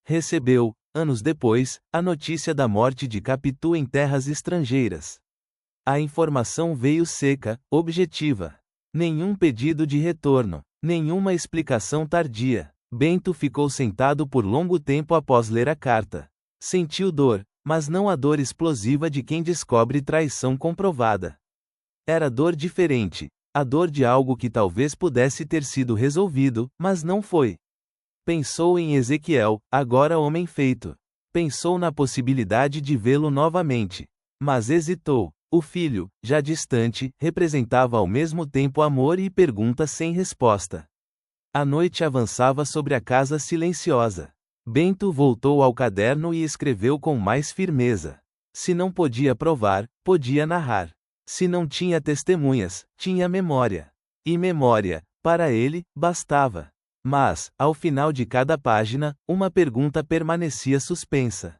Recebeu, anos depois, a notícia da morte de Capitu em terras estrangeiras. A informação veio seca, objetiva. Nenhum pedido de retorno, nenhuma explicação tardia. Bento ficou sentado por longo tempo após ler a carta. Sentiu dor, mas não a dor explosiva de quem descobre traição comprovada. Era dor diferente, a dor de algo que talvez pudesse ter sido resolvido, mas não foi. Pensou em Ezequiel, agora homem feito. Pensou na possibilidade de vê-lo novamente. Mas hesitou. O filho, já distante, representava ao mesmo tempo amor e pergunta sem resposta. A noite avançava sobre a casa silenciosa. Bento voltou ao caderno e escreveu com mais firmeza. Se não podia provar, podia narrar. Se não tinha testemunhas, tinha memória. E memória, para ele, bastava. Mas, ao final de cada página, uma pergunta permanecia suspensa.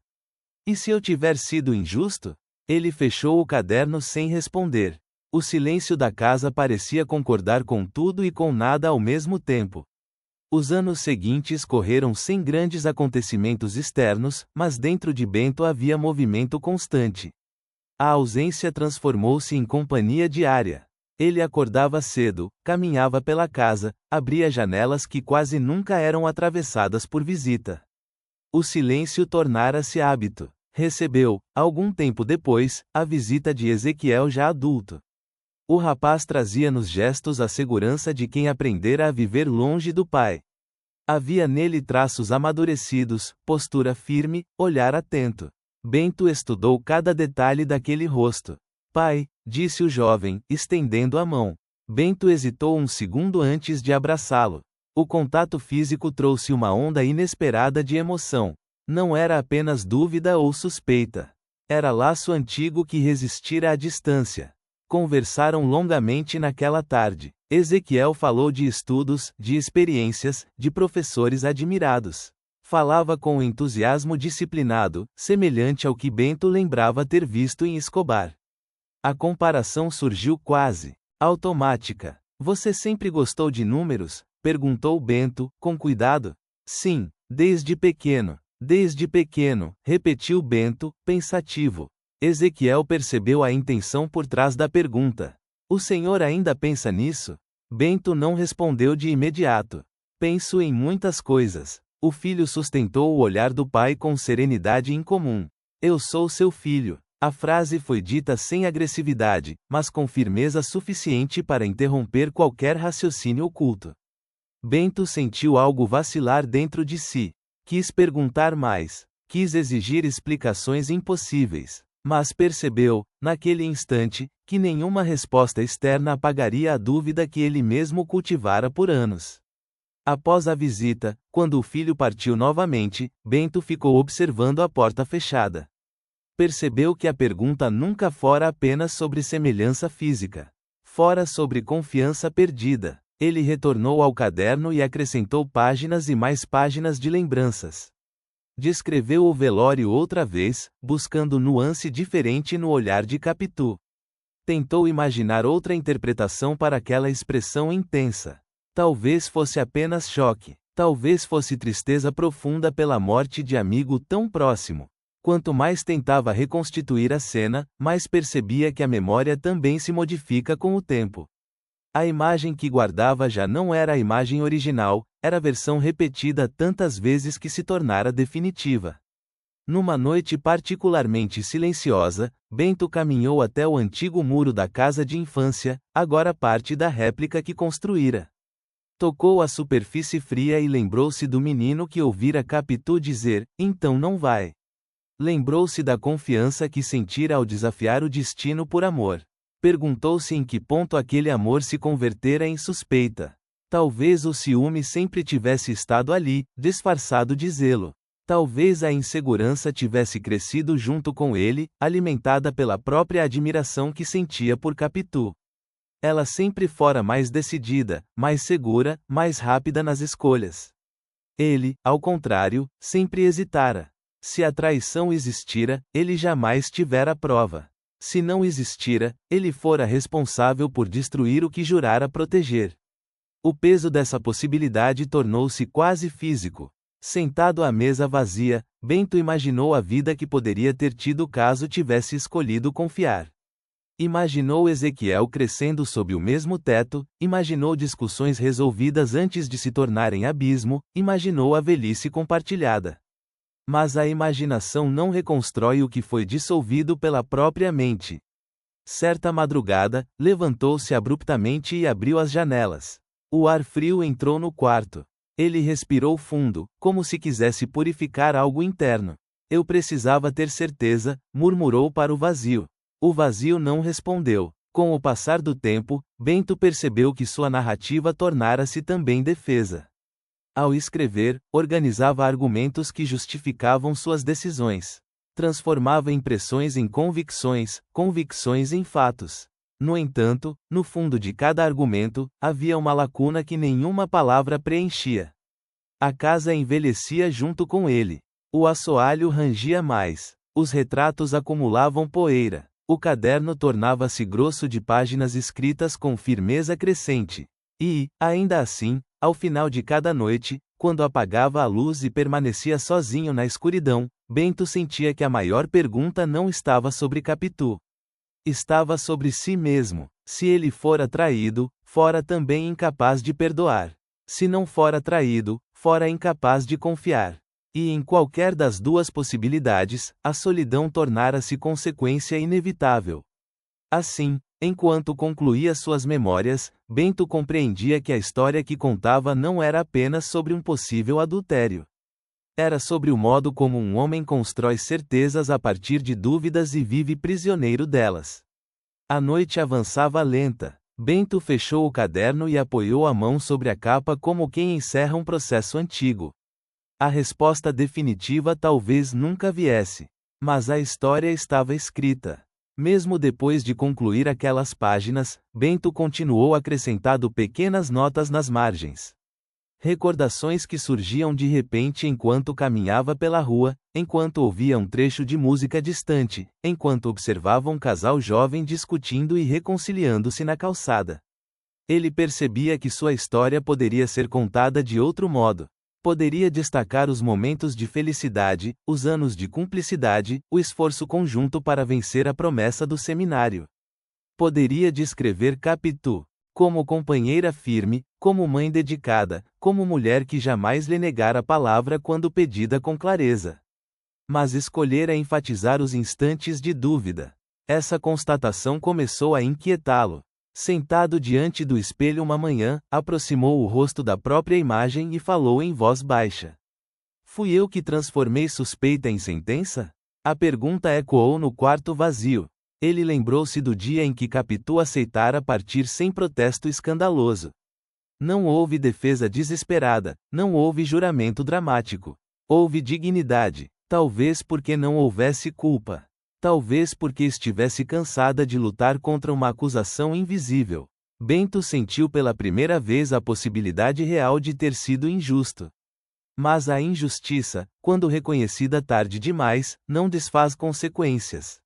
E se eu tiver sido injusto? Ele fechou o caderno sem responder. O silêncio da casa parecia concordar com tudo e com nada ao mesmo tempo. Os anos seguintes correram sem grandes acontecimentos externos, mas dentro de Bento havia movimento constante. A ausência transformou-se em companhia diária. Ele acordava cedo, caminhava pela casa, abria janelas que quase nunca eram atravessadas por visita. O silêncio tornara-se hábito. Recebeu, algum tempo depois, a visita de Ezequiel já adulto. O rapaz trazia nos gestos a segurança de quem aprendera a viver longe do pai. Havia nele traços amadurecidos, postura firme, olhar atento. Bento estudou cada detalhe daquele rosto. Pai, disse o jovem, estendendo a mão. Bento hesitou um segundo antes de abraçá-lo. O contato físico trouxe uma onda inesperada de emoção. Não era apenas dúvida ou suspeita. Era laço antigo que resistira à distância. Conversaram longamente naquela tarde. Ezequiel falou de estudos, de experiências, de professores admirados. Falava com entusiasmo disciplinado, semelhante ao que Bento lembrava ter visto em Escobar. A comparação surgiu quase automática. Você sempre gostou de números? Perguntou Bento, com cuidado. Sim, desde pequeno. Desde pequeno, repetiu Bento, pensativo. Ezequiel percebeu a intenção por trás da pergunta. O senhor ainda pensa nisso? Bento não respondeu de imediato. Penso em muitas coisas. O filho sustentou o olhar do pai com serenidade incomum. Eu sou seu filho. A frase foi dita sem agressividade, mas com firmeza suficiente para interromper qualquer raciocínio oculto. Bento sentiu algo vacilar dentro de si. Quis perguntar mais. Quis exigir explicações impossíveis. Mas percebeu, naquele instante, que nenhuma resposta externa apagaria a dúvida que ele mesmo cultivara por anos. Após a visita, quando o filho partiu novamente, Bento ficou observando a porta fechada. Percebeu que a pergunta nunca fora apenas sobre semelhança física. Fora sobre confiança perdida. Ele retornou ao caderno e acrescentou páginas e mais páginas de lembranças. Descreveu o velório outra vez, buscando nuance diferente no olhar de Capitu. Tentou imaginar outra interpretação para aquela expressão intensa. Talvez fosse apenas choque. Talvez fosse tristeza profunda pela morte de amigo tão próximo. Quanto mais tentava reconstituir a cena, mais percebia que a memória também se modifica com o tempo. A imagem que guardava já não era a imagem original, era a versão repetida tantas vezes que se tornara definitiva. Numa noite particularmente silenciosa, Bento caminhou até o antigo muro da casa de infância, agora parte da réplica que construíra. Tocou a superfície fria e lembrou-se do menino que ouvira Capitu dizer: "Então não vai." Lembrou-se da confiança que sentira ao desafiar o destino por amor. Perguntou-se em que ponto aquele amor se convertera em suspeita. Talvez o ciúme sempre tivesse estado ali, disfarçado de zelo. Talvez a insegurança tivesse crescido junto com ele, alimentada pela própria admiração que sentia por Capitu. Ela sempre fora mais decidida, mais segura, mais rápida nas escolhas. Ele, ao contrário, sempre hesitara. Se a traição existira, ele jamais tivera prova. Se não existira, ele fora responsável por destruir o que jurara proteger. O peso dessa possibilidade tornou-se quase físico. Sentado à mesa vazia, Bento imaginou a vida que poderia ter tido caso tivesse escolhido confiar. Imaginou Ezequiel crescendo sob o mesmo teto, imaginou discussões resolvidas antes de se tornarem abismo, imaginou a velhice compartilhada. Mas a imaginação não reconstrói o que foi dissolvido pela própria mente. Certa madrugada, levantou-se abruptamente e abriu as janelas. O ar frio entrou no quarto. Ele respirou fundo, como se quisesse purificar algo interno. Eu precisava ter certeza, murmurou para o vazio. O vazio não respondeu. Com o passar do tempo, Bento percebeu que sua narrativa tornara-se também defesa. Ao escrever, organizava argumentos que justificavam suas decisões. Transformava impressões em convicções, convicções em fatos. No entanto, no fundo de cada argumento, havia uma lacuna que nenhuma palavra preenchia. A casa envelhecia junto com ele. O assoalho rangia mais. Os retratos acumulavam poeira. O caderno tornava-se grosso de páginas escritas com firmeza crescente. E, ainda assim, ao final de cada noite, quando apagava a luz e permanecia sozinho na escuridão, Bento sentia que a maior pergunta não estava sobre Capitu. Estava sobre si mesmo. Se ele fora traído, fora também incapaz de perdoar. Se não fora traído, fora incapaz de confiar. E em qualquer das duas possibilidades, a solidão tornara-se consequência inevitável. Assim, enquanto concluía suas memórias, Bento compreendia que a história que contava não era apenas sobre um possível adultério. Era sobre o modo como um homem constrói certezas a partir de dúvidas e vive prisioneiro delas. A noite avançava lenta. Bento fechou o caderno e apoiou a mão sobre a capa como quem encerra um processo antigo. A resposta definitiva talvez nunca viesse. Mas a história estava escrita. Mesmo depois de concluir aquelas páginas, Bento continuou acrescentando pequenas notas nas margens. Recordações que surgiam de repente enquanto caminhava pela rua, enquanto ouvia um trecho de música distante, enquanto observava um casal jovem discutindo e reconciliando-se na calçada. Ele percebia que sua história poderia ser contada de outro modo. Poderia destacar os momentos de felicidade, os anos de cumplicidade, o esforço conjunto para vencer a promessa do seminário. Poderia descrever Capitu como companheira firme, como mãe dedicada, como mulher que jamais lhe negara a palavra quando pedida com clareza. Mas escolhera enfatizar os instantes de dúvida. Essa constatação começou a inquietá-lo. Sentado diante do espelho uma manhã, aproximou o rosto da própria imagem e falou em voz baixa. Fui eu que transformei suspeita em sentença? A pergunta ecoou no quarto vazio. Ele lembrou-se do dia em que Capitu aceitara partir sem protesto escandaloso. Não houve defesa desesperada, não houve juramento dramático. Houve dignidade, talvez porque não houvesse culpa. Talvez porque estivesse cansada de lutar contra uma acusação invisível. Bento sentiu pela primeira vez a possibilidade real de ter sido injusto. Mas a injustiça, quando reconhecida tarde demais, não desfaz consequências.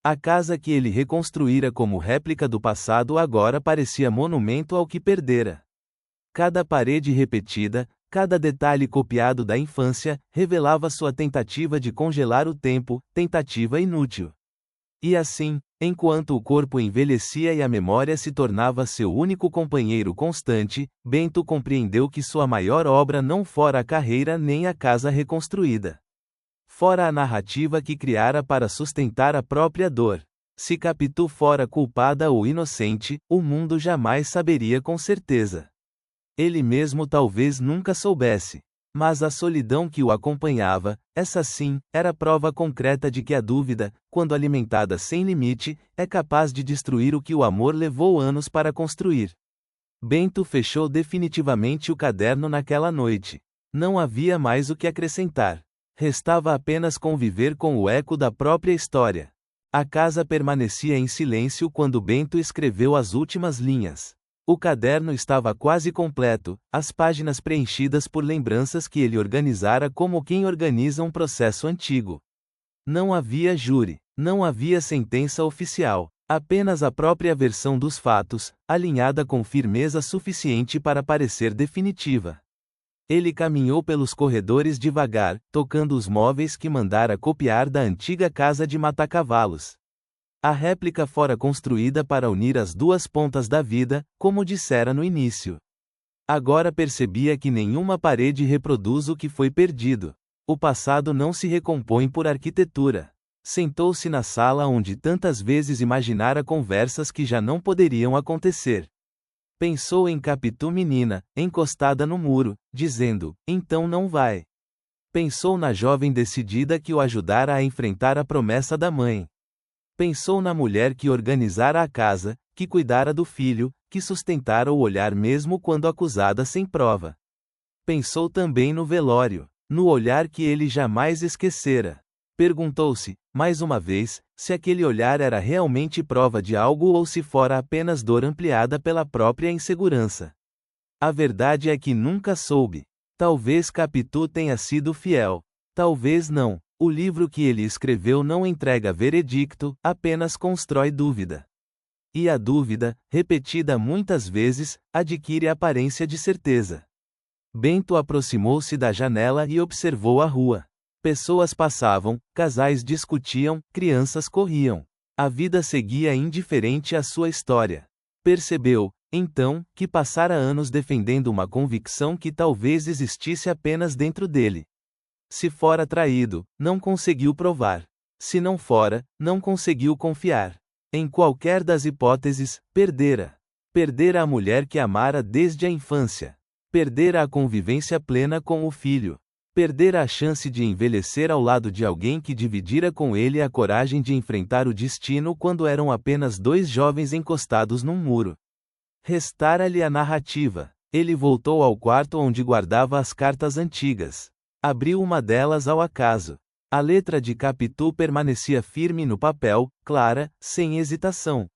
A casa que ele reconstruíra como réplica do passado agora parecia monumento ao que perdera. Cada parede repetida, cada detalhe copiado da infância, revelava sua tentativa de congelar o tempo, tentativa inútil. E assim, enquanto o corpo envelhecia e a memória se tornava seu único companheiro constante, Bento compreendeu que sua maior obra não fora a carreira nem a casa reconstruída. Fora a narrativa que criara para sustentar a própria dor. Se Capitu fora culpada ou inocente, o mundo jamais saberia com certeza. Ele mesmo talvez nunca soubesse. Mas a solidão que o acompanhava, essa sim, era prova concreta de que a dúvida, quando alimentada sem limite, é capaz de destruir o que o amor levou anos para construir. Bento fechou definitivamente o caderno naquela noite. Não havia mais o que acrescentar. Restava apenas conviver com o eco da própria história. A casa permanecia em silêncio quando Bento escreveu as últimas linhas. O caderno estava quase completo, as páginas preenchidas por lembranças que ele organizara como quem organiza um processo antigo. Não havia júri, não havia sentença oficial, apenas a própria versão dos fatos, alinhada com firmeza suficiente para parecer definitiva. Ele caminhou pelos corredores devagar, tocando os móveis que mandara copiar da antiga casa de matacavalos. A réplica fora construída para unir as duas pontas da vida, como dissera no início. Agora percebia que nenhuma parede reproduz o que foi perdido. O passado não se recompõe por arquitetura. Sentou-se na sala onde tantas vezes imaginara conversas que já não poderiam acontecer. Pensou em Capitu menina, encostada no muro, dizendo, então não vai. Pensou na jovem decidida que o ajudara a enfrentar a promessa da mãe. Pensou na mulher que organizara a casa, que cuidara do filho, que sustentara o olhar mesmo quando acusada sem prova. Pensou também no velório, no olhar que ele jamais esquecera. Perguntou-se, mais uma vez, se aquele olhar era realmente prova de algo ou se fora apenas dor ampliada pela própria insegurança. A verdade é que nunca soube. Talvez Capitu tenha sido fiel. Talvez não. O livro que ele escreveu não entrega veredicto, apenas constrói dúvida. E a dúvida, repetida muitas vezes, adquire aparência de certeza. Bento aproximou-se da janela e observou a rua. Pessoas passavam, casais discutiam, crianças corriam. A vida seguia indiferente à sua história. Percebeu, então, que passara anos defendendo uma convicção que talvez existisse apenas dentro dele. Se fora traído, não conseguiu provar. Se não fora, não conseguiu confiar. Em qualquer das hipóteses, perdera. Perdera a mulher que amara desde a infância. Perdera a convivência plena com o filho. Perdera a chance de envelhecer ao lado de alguém que dividira com ele a coragem de enfrentar o destino quando eram apenas dois jovens encostados num muro. Restara-lhe a narrativa. Ele voltou ao quarto onde guardava as cartas antigas. Abriu uma delas ao acaso. A letra de Capitu permanecia firme no papel, clara, sem hesitação.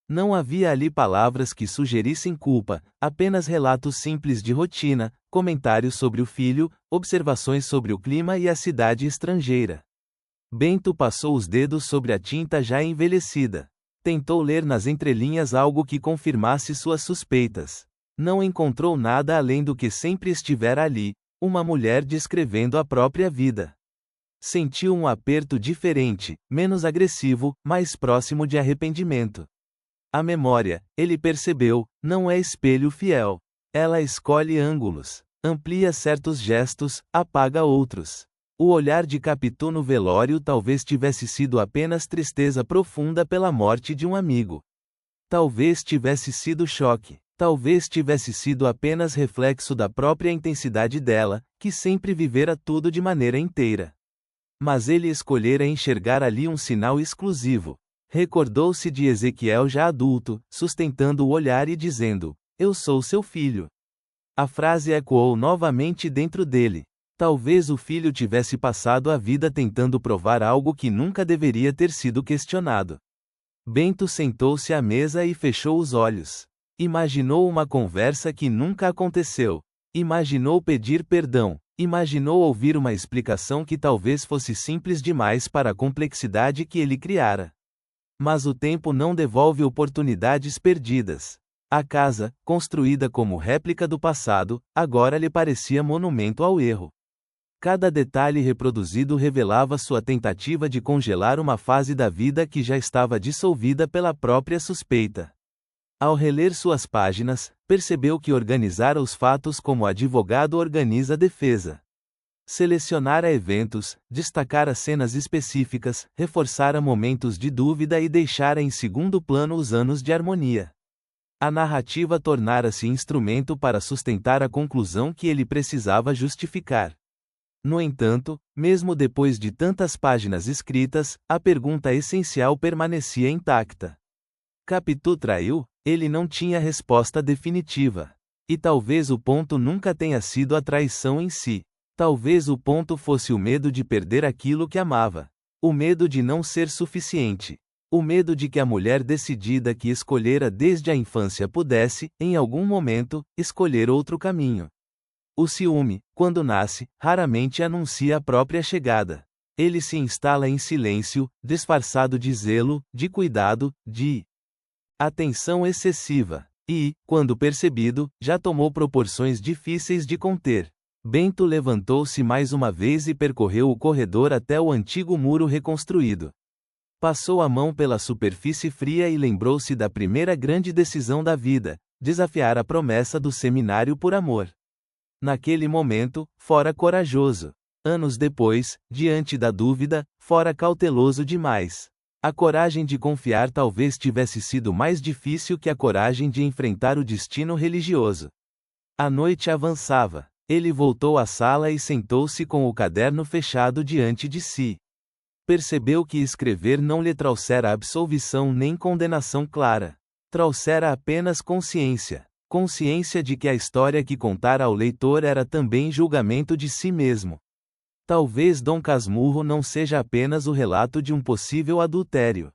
Não havia ali palavras que sugerissem culpa, apenas relatos simples de rotina, comentários sobre o filho, observações sobre o clima e a cidade estrangeira. Bento passou os dedos sobre a tinta já envelhecida. Tentou ler nas entrelinhas algo que confirmasse suas suspeitas. Não encontrou nada além do que sempre estivera ali. Uma mulher descrevendo a própria vida. Sentiu um aperto diferente, menos agressivo, mais próximo de arrependimento. A memória, ele percebeu, não é espelho fiel. Ela escolhe ângulos, amplia certos gestos, apaga outros. O olhar de Capitu no velório talvez tivesse sido apenas tristeza profunda pela morte de um amigo. Talvez tivesse sido choque. Talvez tivesse sido apenas reflexo da própria intensidade dela, que sempre vivera tudo de maneira inteira. Mas ele escolhera enxergar ali um sinal exclusivo. Recordou-se de Ezequiel já adulto, sustentando o olhar e dizendo: Eu sou seu filho. A frase ecoou novamente dentro dele. Talvez o filho tivesse passado a vida tentando provar algo que nunca deveria ter sido questionado. Bento sentou-se à mesa e fechou os olhos. Imaginou uma conversa que nunca aconteceu. Imaginou pedir perdão. Imaginou ouvir uma explicação que talvez fosse simples demais para a complexidade que ele criara. Mas o tempo não devolve oportunidades perdidas. A casa, construída como réplica do passado, agora lhe parecia monumento ao erro. Cada detalhe reproduzido revelava sua tentativa de congelar uma fase da vida que já estava dissolvida pela própria suspeita. Ao reler suas páginas, percebeu que organizara os fatos como advogado organiza defesa. Selecionara eventos, destacara cenas específicas, reforçara momentos de dúvida e deixara em segundo plano os anos de harmonia. A narrativa tornara-se instrumento para sustentar a conclusão que ele precisava justificar. No entanto, mesmo depois de tantas páginas escritas, a pergunta essencial permanecia intacta. Capitu traiu? Ele não tinha resposta definitiva. E talvez o ponto nunca tenha sido a traição em si. Talvez o ponto fosse o medo de perder aquilo que amava. O medo de não ser suficiente. O medo de que a mulher decidida que escolhera desde a infância pudesse, em algum momento, escolher outro caminho. O ciúme, quando nasce, raramente anuncia a própria chegada. Ele se instala em silêncio, disfarçado de zelo, de cuidado, de atenção excessiva. E, quando percebido, já tomou proporções difíceis de conter. Bento levantou-se mais uma vez e percorreu o corredor até o antigo muro reconstruído. Passou a mão pela superfície fria e lembrou-se da primeira grande decisão da vida, desafiar a promessa do seminário por amor. Naquele momento, fora corajoso. Anos depois, diante da dúvida, fora cauteloso demais. A coragem de confiar talvez tivesse sido mais difícil que a coragem de enfrentar o destino religioso. A noite avançava. Ele voltou à sala e sentou-se com o caderno fechado diante de si. Percebeu que escrever não lhe trouxera absolvição nem condenação clara. Trouxera apenas consciência. Consciência de que a história que contara ao leitor era também julgamento de si mesmo. Talvez Dom Casmurro não seja apenas o relato de um possível adultério.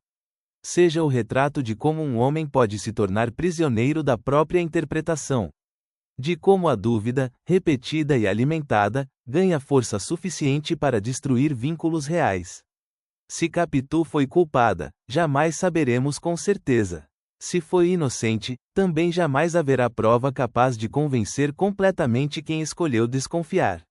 Seja o retrato de como um homem pode se tornar prisioneiro da própria interpretação. De como a dúvida, repetida e alimentada, ganha força suficiente para destruir vínculos reais. Se Capitu foi culpada, jamais saberemos com certeza. Se foi inocente, também jamais haverá prova capaz de convencer completamente quem escolheu desconfiar.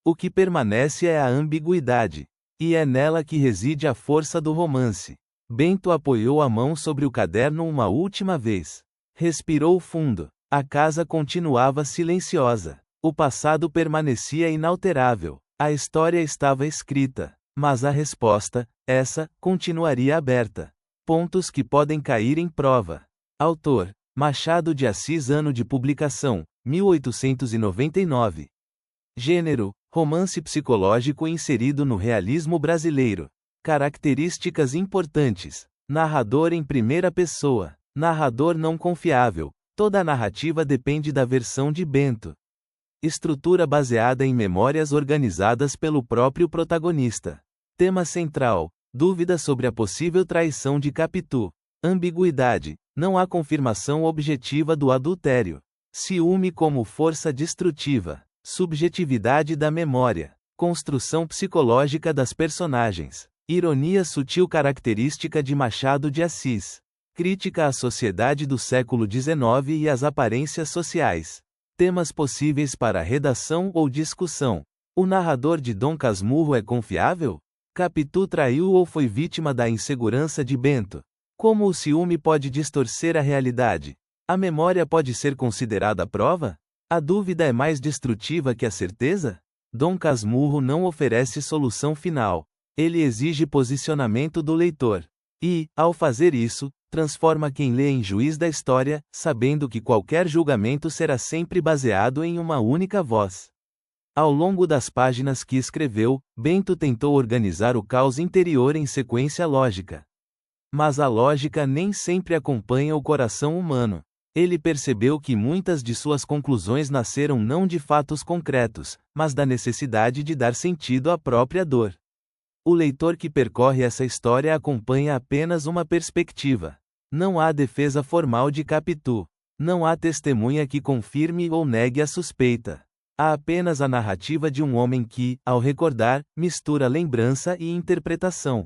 O que permanece é a ambiguidade. E é nela que reside a força do romance. Bento apoiou a mão sobre o caderno uma última vez. Respirou fundo. A casa continuava silenciosa. O passado permanecia inalterável. A história estava escrita. Mas a resposta, essa, continuaria aberta. Pontos que podem cair em prova. Autor: Machado de Assis. Ano de publicação: 1899. Gênero: romance psicológico inserido no realismo brasileiro. Características importantes: narrador em primeira pessoa. Narrador não confiável. Toda a narrativa depende da versão de Bento. Estrutura baseada em memórias organizadas pelo próprio protagonista. Tema central: dúvida sobre a possível traição de Capitu. Ambiguidade: não há confirmação objetiva do adultério. Ciúme como força destrutiva. Subjetividade da memória. Construção psicológica das personagens. Ironia sutil característica de Machado de Assis. Crítica à sociedade do século XIX e às aparências sociais. Temas possíveis para redação ou discussão. O narrador de Dom Casmurro é confiável? Capitu traiu ou foi vítima da insegurança de Bento? Como o ciúme pode distorcer a realidade? A memória pode ser considerada prova? A dúvida é mais destrutiva que a certeza? Dom Casmurro não oferece solução final. Ele exige posicionamento do leitor. E, ao fazer isso, transforma quem lê em juiz da história, sabendo que qualquer julgamento será sempre baseado em uma única voz. Ao longo das páginas que escreveu, Bento tentou organizar o caos interior em sequência lógica. Mas a lógica nem sempre acompanha o coração humano. Ele percebeu que muitas de suas conclusões nasceram não de fatos concretos, mas da necessidade de dar sentido à própria dor. O leitor que percorre essa história acompanha apenas uma perspectiva. Não há defesa formal de Capitu. Não há testemunha que confirme ou negue a suspeita. Há apenas a narrativa de um homem que, ao recordar, mistura lembrança e interpretação.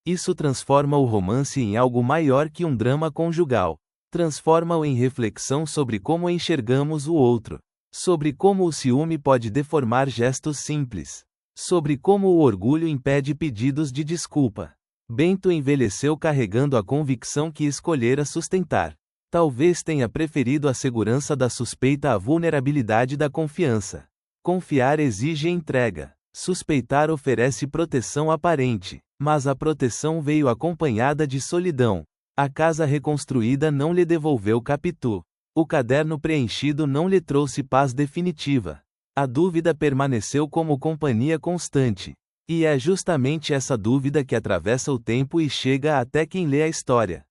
Isso transforma o romance em algo maior que um drama conjugal. Transforma-o em reflexão sobre como enxergamos o outro. Sobre como o ciúme pode deformar gestos simples. Sobre como o orgulho impede pedidos de desculpa. Bento envelheceu carregando a convicção que escolhera sustentar. Talvez tenha preferido a segurança da suspeita à vulnerabilidade da confiança. Confiar exige entrega. Suspeitar oferece proteção aparente, mas a proteção veio acompanhada de solidão. A casa reconstruída não lhe devolveu Capitu. O caderno preenchido não lhe trouxe paz definitiva. A dúvida permaneceu como companhia constante. E é justamente essa dúvida que atravessa o tempo e chega até quem lê a história.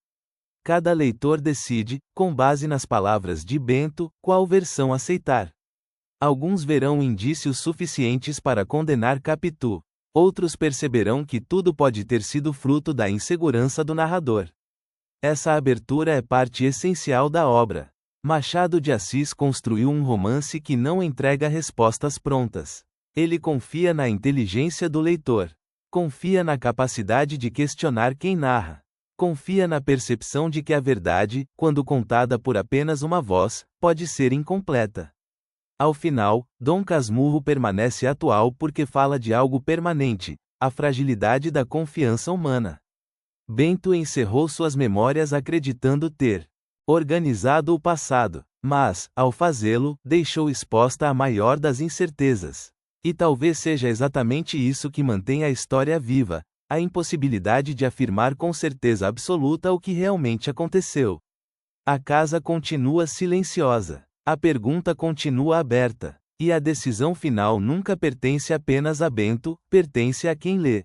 Cada leitor decide, com base nas palavras de Bento, qual versão aceitar. Alguns verão indícios suficientes para condenar Capitu. Outros perceberão que tudo pode ter sido fruto da insegurança do narrador. Essa abertura é parte essencial da obra. Machado de Assis construiu um romance que não entrega respostas prontas. Ele confia na inteligência do leitor. Confia na capacidade de questionar quem narra. Confia na percepção de que a verdade, quando contada por apenas uma voz, pode ser incompleta. Ao final, Dom Casmurro permanece atual porque fala de algo permanente, a fragilidade da confiança humana. Bento encerrou suas memórias acreditando ter organizado o passado, mas, ao fazê-lo, deixou exposta a maior das incertezas. E talvez seja exatamente isso que mantém a história viva, a impossibilidade de afirmar com certeza absoluta o que realmente aconteceu. A casa continua silenciosa. A pergunta continua aberta. E a decisão final nunca pertence apenas a Bento, pertence a quem lê.